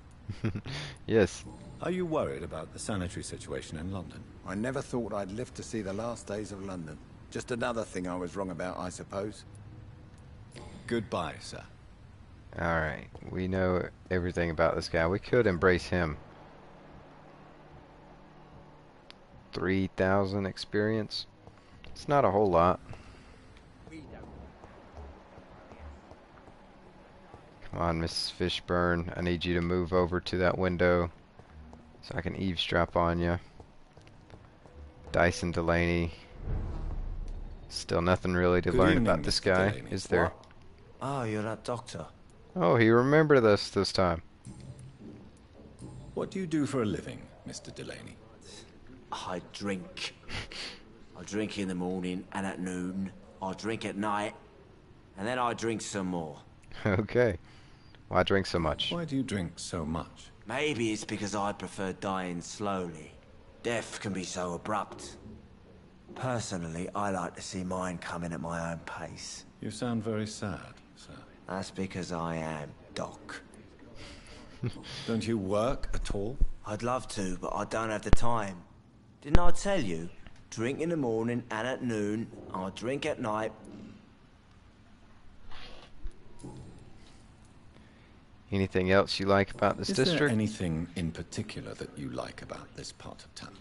Yes. Are you worried about the sanitary situation in London? I never thought I'd live to see the last days of London. Just another thing I was wrong about, I suppose. Goodbye, sir. Alright, we know everything about this guy. We could embrace him. 3,000 experience. It's not a whole lot. Come on, Mrs. Fishburne. I need you to move over to that window so I can eavesdrop on you. Dyson Delaney. Still nothing really to Good learn evening, about this Mr. guy, Delaney. is there? Oh, you're that doctor. Oh, he remembered us this time. What do you do for a living, Mr. Delaney? I drink. I drink in the morning and at noon. I drink at night. And then I drink some more. Okay. Why drink so much? Why do you drink so much? Maybe it's because I prefer dying slowly. Death can be so abrupt. Personally, I like to see mine coming at my own pace. You sound very sad, sir. That's because I am, Doc. Don't you work at all? I'd love to, but I don't have the time. Didn't I tell you? Drink in the morning and at noon. I drink at night. Anything else you like about this Is district? there anything in particular that you like about this part of town?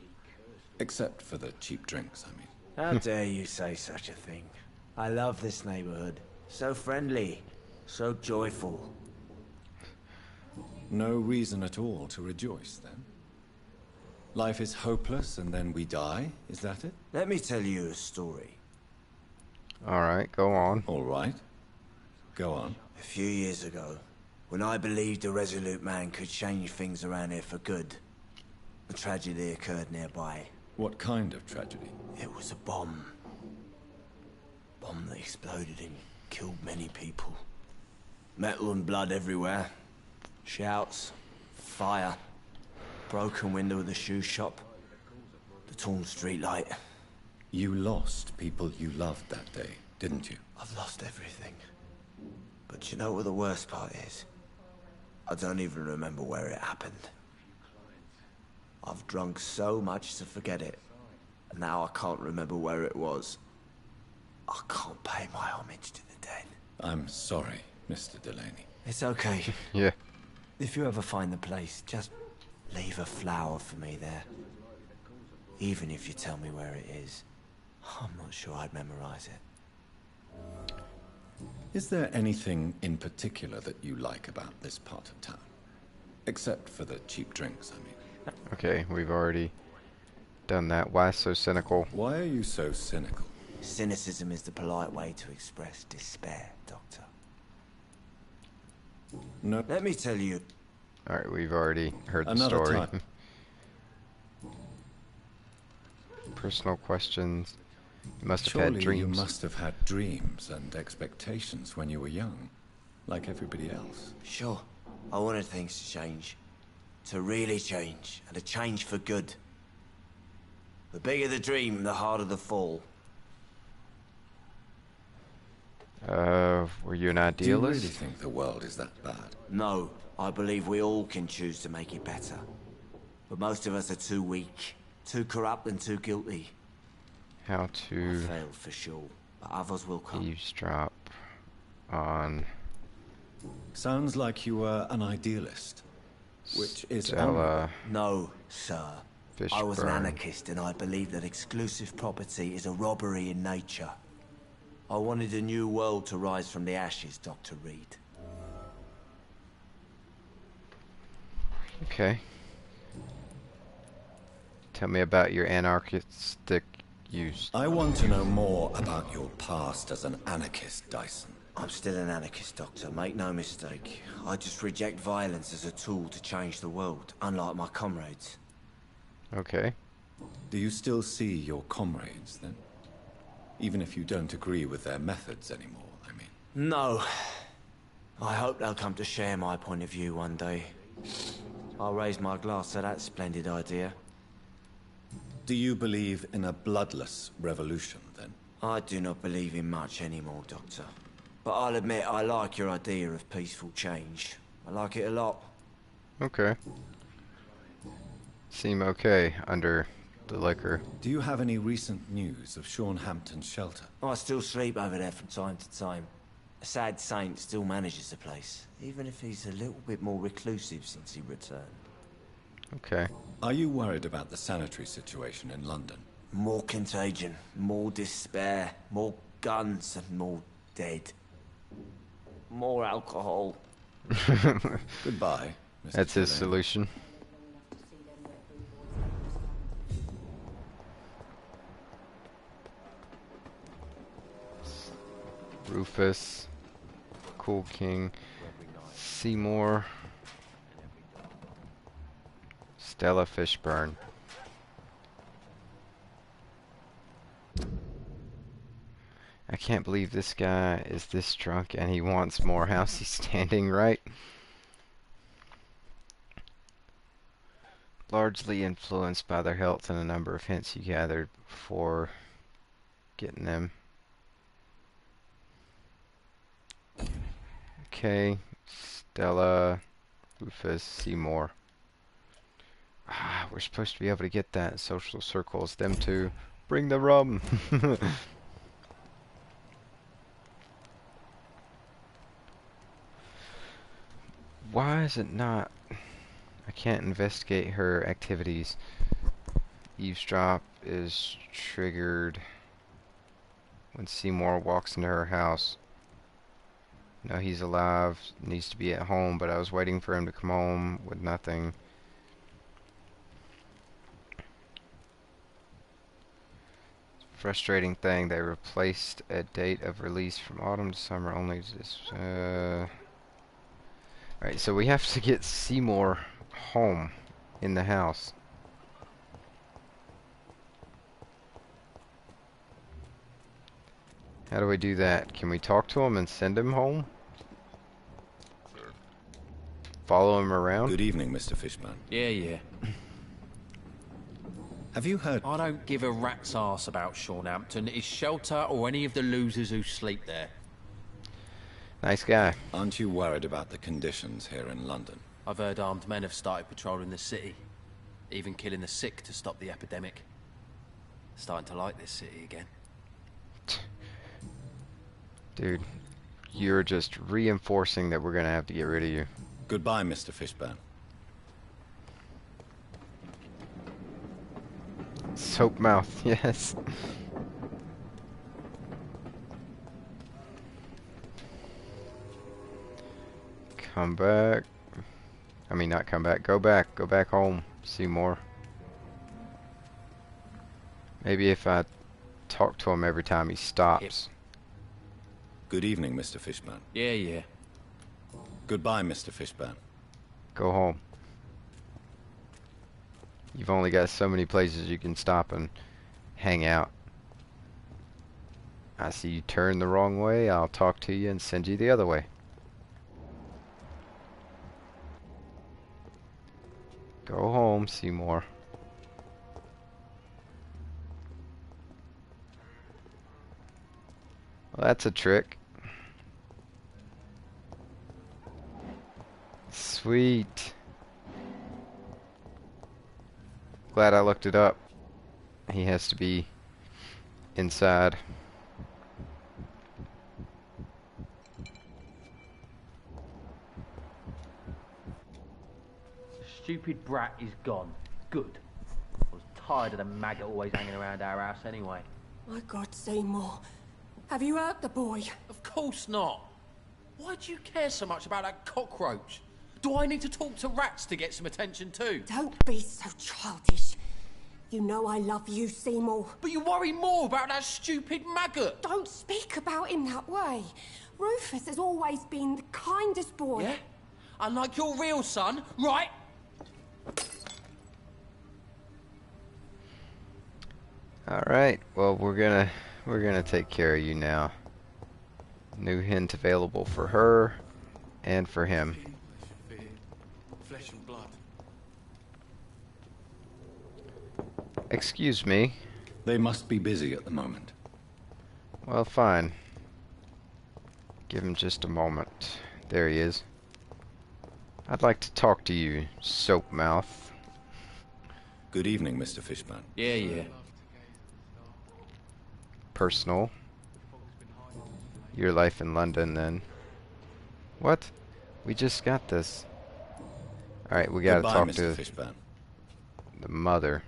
Except for the cheap drinks, I mean. How dare you say such a thing? I love this neighborhood. So friendly. So joyful. No reason at all to rejoice, then? Life is hopeless and then we die, is that it? Let me tell you a story. Alright, go on. Alright. Go on. A few years ago, when I believed a resolute man could change things around here for good, a tragedy occurred nearby. What kind of tragedy? It was a bomb. Bomb that exploded and killed many people. Metal and blood everywhere. Shouts, fire, broken window of the shoe shop, the torn street light. You lost people you loved that day, didn't you? I've lost everything. But you know what the worst part is? I don't even remember where it happened. I've drunk so much to forget it. And now I can't remember where it was. I can't pay my homage to the dead. I'm sorry, Mr. Delaney. It's okay. Yeah. If you ever find the place, just leave a flower for me there. Even if you tell me where it is. I'm not sure I'd memorize it. Is there anything in particular that you like about this part of town? Except for the cheap drinks, I mean. Okay, we've already done that. Why so cynical? Why are you so cynical? Cynicism is the polite way to express despair, Doctor. No. Let me tell you. Alright, we've already heard the Another story. time. Personal questions. You must have Surely had dreams. you must have had dreams and expectations when you were young, like everybody else. Sure. I wanted things to change. To really change, and to change for good. The bigger the dream, the harder the fall. Were you an Do you idealist? really think the world is that bad? No, I believe we all can choose to make it better. But most of us are too weak, too corrupt and too guilty. How I to failed for sure, but others will come. eavesdrop on Sounds like you were an idealist, which is Stella No, sir. I was an Fishburne. anarchist and I believed that exclusive property is a robbery in nature. I wanted a new world to rise from the ashes, Dr. Reed. Okay. Tell me about your anarchistic use. I want to know more about your past as an anarchist, Dyson. I'm still an anarchist, Doctor, make no mistake. I just reject violence as a tool to change the world, unlike my comrades. Okay. Do you still see your comrades, then? Even if you don't agree with their methods anymore, I mean. No. I hope they'll come to share my point of view one day. I'll raise my glass to that splendid idea. Do you believe in a bloodless revolution, then? I do not believe in much anymore, Doctor. But I'll admit I like your idea of peaceful change. I like it a lot. Okay. Seem okay under the liquor. Do you have any recent news of Sean Hampton's shelter? I still sleep over there from time to time. A sad saint still manages the place, even if he's a little bit more reclusive since he returned. Okay. Are you worried about the sanitary situation in London? More contagion, more despair, more guns and more dead. More alcohol. Goodbye, Mr. That's his Tulane. solution. Rufus, Cool King, Seymour, Stella Fishburne. I can't believe this guy is this drunk and he wants more. How's he standing right? Largely influenced by their health and a number of hints you gathered before getting them. Okay, Stella, Rufus, Seymour. Ah, we're supposed to be able to get that social circles. Them two. Bring the rum. Why is it not? I can't investigate her activities. Eavesdrop is triggered when Seymour walks into her house. No, he's alive. Needs to be at home, but I was waiting for him to come home with nothing. Frustrating thing, they replaced a date of release from autumn to summer only to this. Alright, so we have to get Seymour home in the house. How do we do that? Can we talk to him and send him home? Follow him around? Good evening, Mr. Fishburne. Yeah. Have you heard? I don't give a rat's arse about Sean Hampton, his shelter, or any of the losers who sleep there. Nice guy. Aren't you worried about the conditions here in London? I've heard armed men have started patrolling the city, even killing the sick to stop the epidemic. Starting to like this city again. Dude, you're just reinforcing that we're gonna have to get rid of you. Goodbye, Mr. Fishburne. Soap mouth, yes. Come back. I mean, not come back. Go back. Go back home. Seymour. Maybe if I talk to him every time he stops. Good evening, Mr. Fishburne. Yeah. Goodbye, Mr. Fishburne. Go home. You've only got so many places you can stop and hang out. I see you turn the wrong way, I'll talk to you and send you the other way. Go home, Seymour. Well, that's a trick. Sweet. Glad I looked it up. He has to be inside. Stupid brat is gone. Good. I was tired of the maggot always hanging around our house anyway. My God, Seymour. Have you hurt the boy? Of course not. Why do you care so much about that cockroach? Do I need to talk to rats to get some attention too? Don't be so childish. You know I love you, Seymour. But you worry more about that stupid maggot. Don't speak about him that way. Rufus has always been the kindest boy. Yeah? Unlike your real son, right? Alright, well we're gonna take care of you now. New hint available for her and for him. Flesh and blood. Excuse me. They must be busy at the moment. Well, fine. Give him just a moment. There he is. I'd like to talk to you, soap mouth. Good evening, Mr. Fishburne. Yeah. Personal. Your life in London, then. What? We just got this. Alright, we gotta Goodbye, talk Mr. to Fishburne. the mother.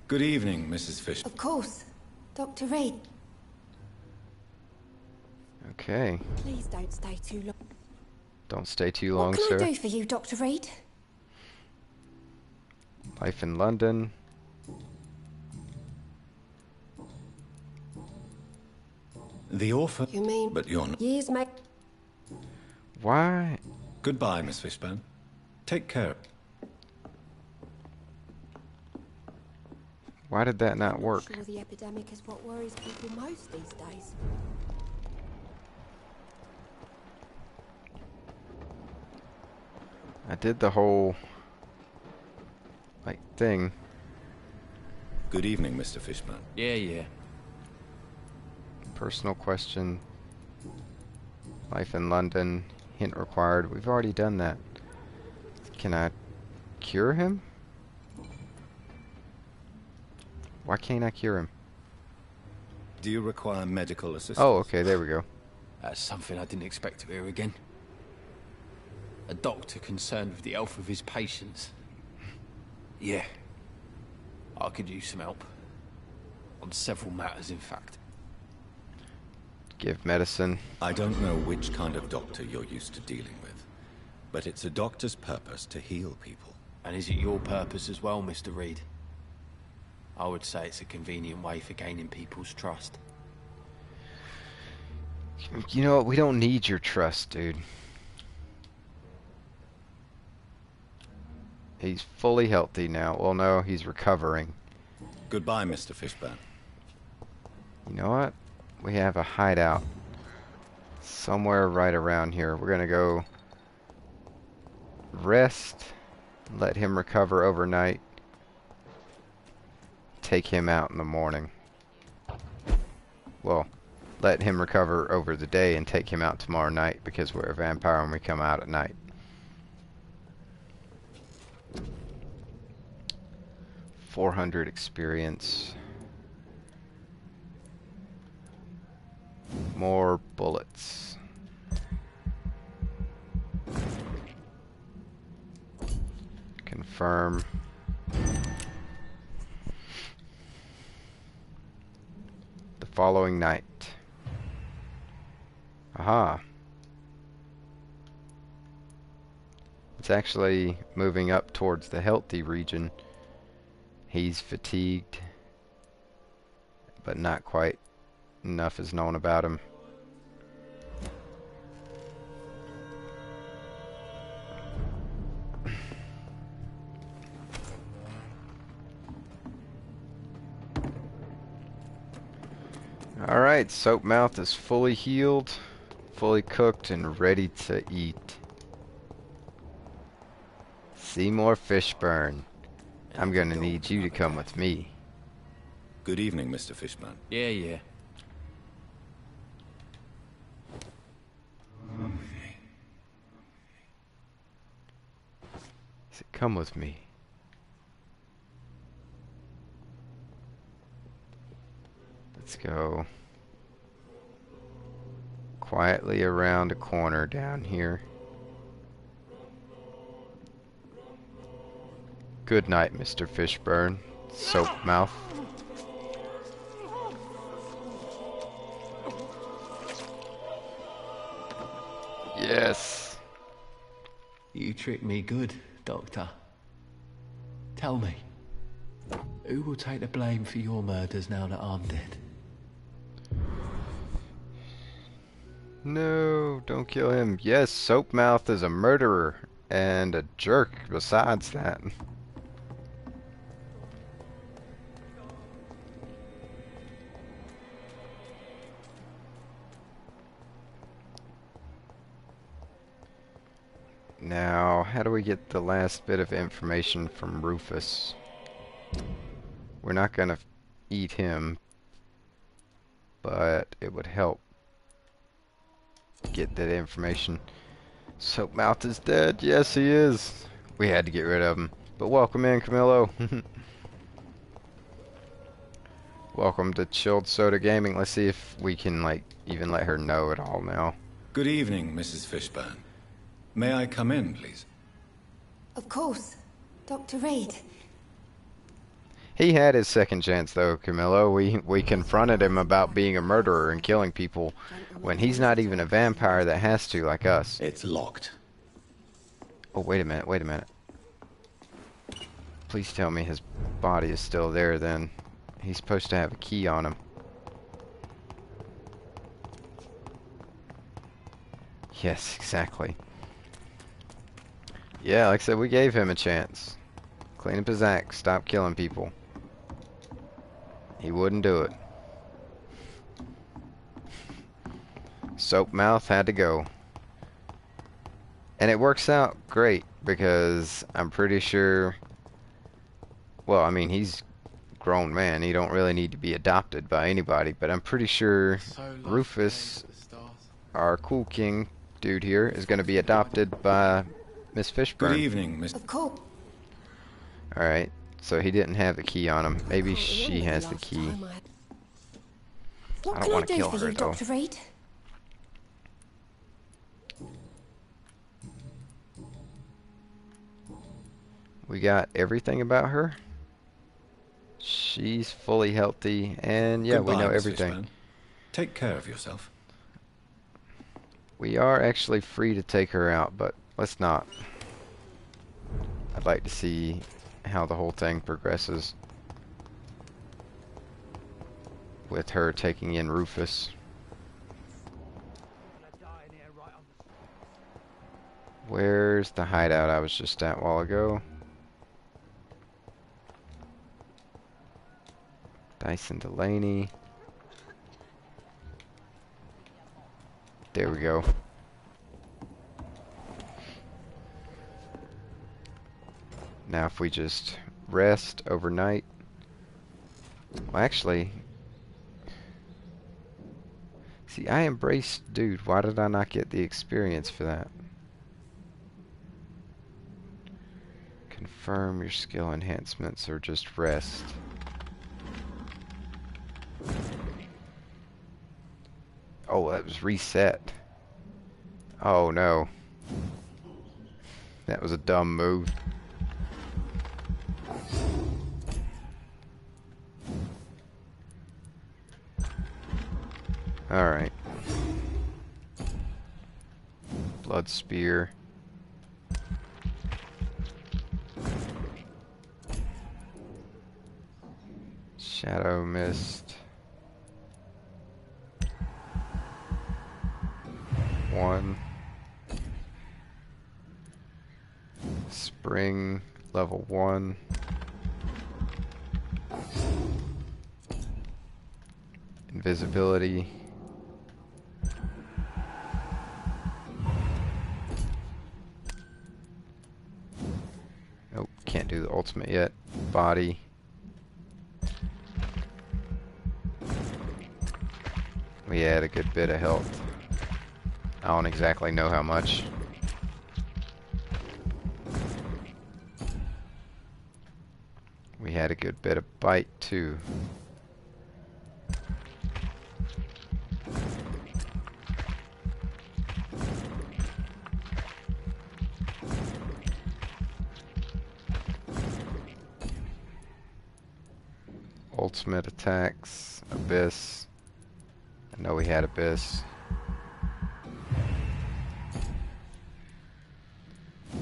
Good evening, Mrs. Fishburne. Of course. Dr. Reed. Okay. Please don't stay too long. Don't stay too long, What sir. can I do for you, Dr. Reed? Life in London. The orphan. You mean... But you're not. Years make... Why? Goodbye, Miss Fishburne. Take care. Why did that not work? I'm sure the epidemic is what worries people most these days. I did the whole thing. Good evening, Mr. Fishburne. Yeah. Personal question. Life in London. Hint required. We've already done that. Can I cure him? Why can't I cure him? Do you require medical assistance? Oh, okay, there we go. That's something I didn't expect to hear again. A doctor concerned with the health of his patients. Yeah. I could use some help. On several matters, in fact. Give medicine. I don't know which kind of doctor you're used to dealing with, but it's a doctor's purpose to heal people. And is it your purpose as well, Mr. Reed? I would say it's a convenient way for gaining people's trust. You know what? We don't need your trust, dude. He's fully healthy now. Well, no, he's recovering. Goodbye, Mr. Fishburne. You know what? We have a hideout somewhere right around here. We're gonna go rest, let him recover overnight, take him out in the morning. Well, let him recover over the day and take him out tomorrow night because we're a vampire and we come out at night. $400 experience. More bullets. Confirm. The following night. Aha. It's actually moving up towards the healthy region. He's fatigued, but not quite enough is known about him. Alright, Soapmouth is fully healed, fully cooked, and ready to eat. Seymour Fishburne. I'm gonna need you to come with me. Good evening, Mr. Fishburne. Yeah. He said, come with me. Let's go quietly around a corner down here. Good night, Mr. Fishburne. Soapmouth. Yes. You tricked me good, Doctor. Tell me, who will take the blame for your murders now that I'm dead? No, don't kill him. Yes, Soapmouth is a murderer and a jerk besides that. Now, how do we get the last bit of information from Rufus? We're not gonna eat him, but it would help get that information. Soapmouth is dead. Yes, he is. We had to get rid of him. But welcome in, Camillo. Welcome to Chilled Soda Gaming. Let's see if we can, like, even let her know at all now. Good evening, Mrs. Fishburne. May I come in, please? Of course. Dr. Reed. He had his second chance, though, Camillo. We confronted him about being a murderer and killing people when he's not even a vampire that has to, like us. It's locked. Oh, wait a minute, wait a minute. Please tell me his body is still there, then. He's supposed to have a key on him. Yes, exactly. Yeah, like I said, we gave him a chance. Clean up his act, stop killing people. He wouldn't do it. Soapmouth had to go. And it works out great because I'm pretty sure, well, I mean, he's a grown man. He don't really need to be adopted by anybody, but I'm pretty sure Rufus, our cool king dude here, is going to be adopted by Miss Fishburne. Good evening, Miss. Of course. Alright, so he didn't have the key on him. Maybe she has the key. What I don't can I want to do kill for her, you, though. Dr. Reed? We got everything about her. She's fully healthy, and yeah, Goodbye, we know Miss everything. Fishburne. Take care of yourself. We are actually free to take her out, but let's not. I'd like to see how the whole thing progresses with her taking in Rufus. Where's the hideout I was just at a while ago? Dyson Delaney. There we go. Now if we just rest overnight. Well, actually, see, I embraced dude. Why did I not get the experience for that? Confirm your skill enhancements or just rest. Oh, that was reset. Oh no. That was a dumb move. Alright. Blood spear. Shadow mist. 1. Spring level 1. Invisibility. Nope, can't do the ultimate yet. Body. We had a good bit of health. I don't exactly know how much. We had a good bit of bite too. Ultimate attacks, Abyss. I know we had Abyss.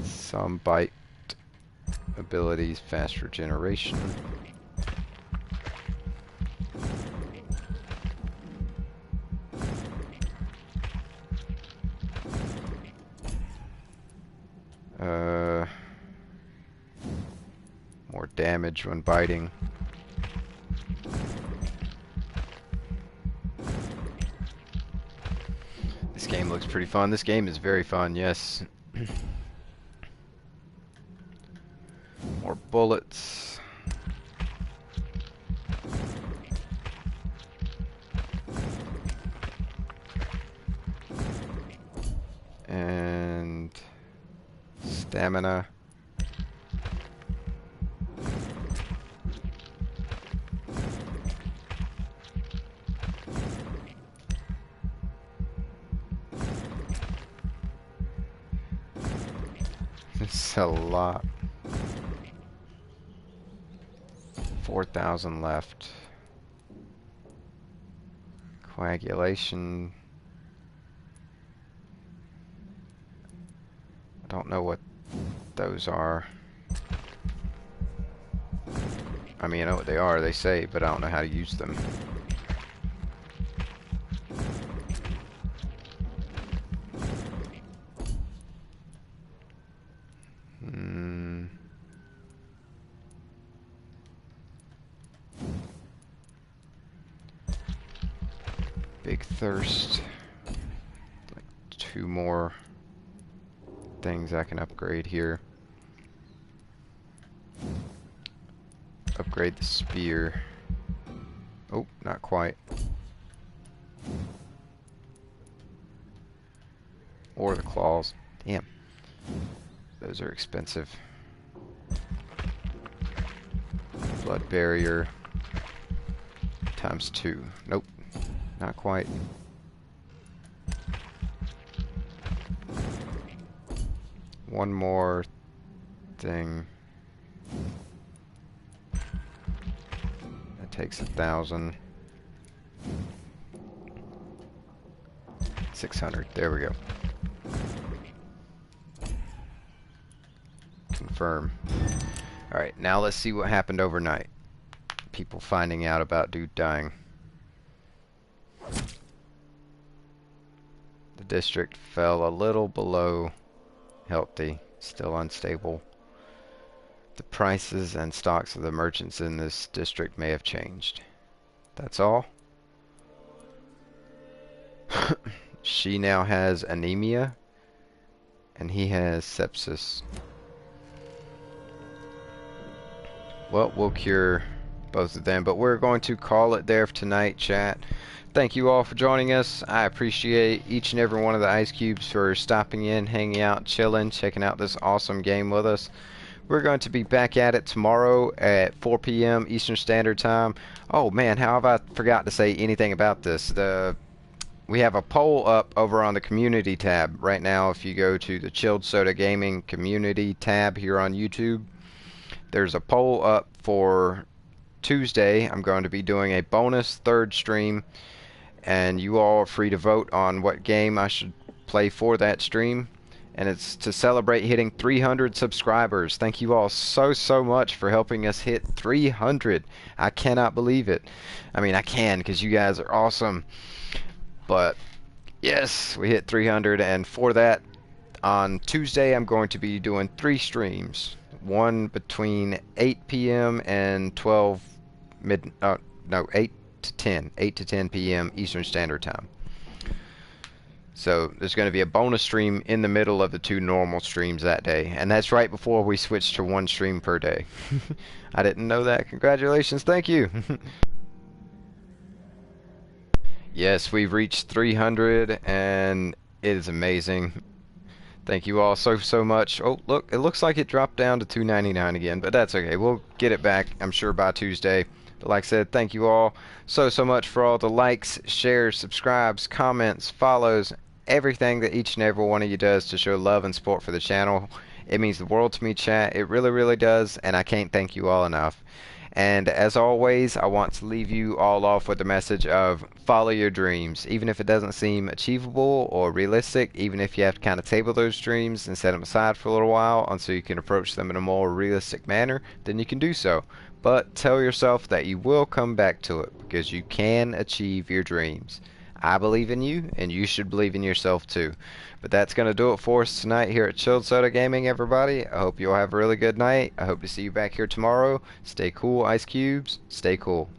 Some bite abilities, fast regeneration. damage when biting. This game looks pretty fun. This game is very fun, yes. More bullets. And stamina. It's a lot. 4,000 left. Coagulation. I don't know what those are. I mean, I know what they are, they say, but I don't know how to use them. Big thirst. Like 2 more things I can upgrade here. Upgrade the spear. Oh, not quite. Or the claws. Damn. Those are expensive. Blood barrier. ×2. Nope. Not quite. One more thing. That takes 1,000. 600. There we go. Confirm. Alright, now let's see what happened overnight. People finding out about dude dying. The district fell a little below healthy, still unstable. The prices and stocks of the merchants in this district may have changed. That's all. She now has anemia, and he has sepsis. Well, we'll cure both of them, but we're going to call it there for tonight, chat. Thank you all for joining us. I appreciate each and every one of the Ice Cubes for stopping in, hanging out, chilling, checking out this awesome game with us. We're going to be back at it tomorrow at 4 p.m. Eastern Standard Time. Oh man, how have I forgot to say anything about this? We have a poll up over on the community tab right now. If you go to the Chilled Soda Gaming community tab here on YouTube, there's a poll up for Tuesday. I'm going to be doing a bonus 3rd stream, and you all are free to vote on what game I should play for that stream. And it's to celebrate hitting 300 subscribers. Thank you all so much for helping us hit 300. I cannot believe it. I mean, I can, because you guys are awesome. But yes, we hit 300, and for that, on Tuesday I'm going to be doing 3 streams. One between 8 p.m. and 8 to 10 p.m. Eastern Standard Time. So there's going to be a bonus stream in the middle of the 2 normal streams that day, and that's right before we switch to 1 stream per day. I didn't know that. Congratulations, thank you. Yes, we've reached 300, and it is amazing. Thank you all so much. Oh, look, it looks like it dropped down to 299 again, but that's okay. We'll get it back, I'm sure, by Tuesday. But like I said, thank you all so much for all the likes, shares, subscribes, comments, follows, everything that each and every one of you does to show love and support for the channel. It means the world to me, chat. It really does, and I can't thank you all enough. And as always, I want to leave you all off with the message of follow your dreams. Even if it doesn't seem achievable or realistic, even if you have to kind of table those dreams and set them aside for a little while until you can approach them in a more realistic manner, then you can do so. But tell yourself that you will come back to it, because you can achieve your dreams. I believe in you, and you should believe in yourself too. But that's going to do it for us tonight here at Chilled Soda Gaming, everybody. I hope you all have a really good night. I hope to see you back here tomorrow. Stay cool, Ice Cubes. Stay cool.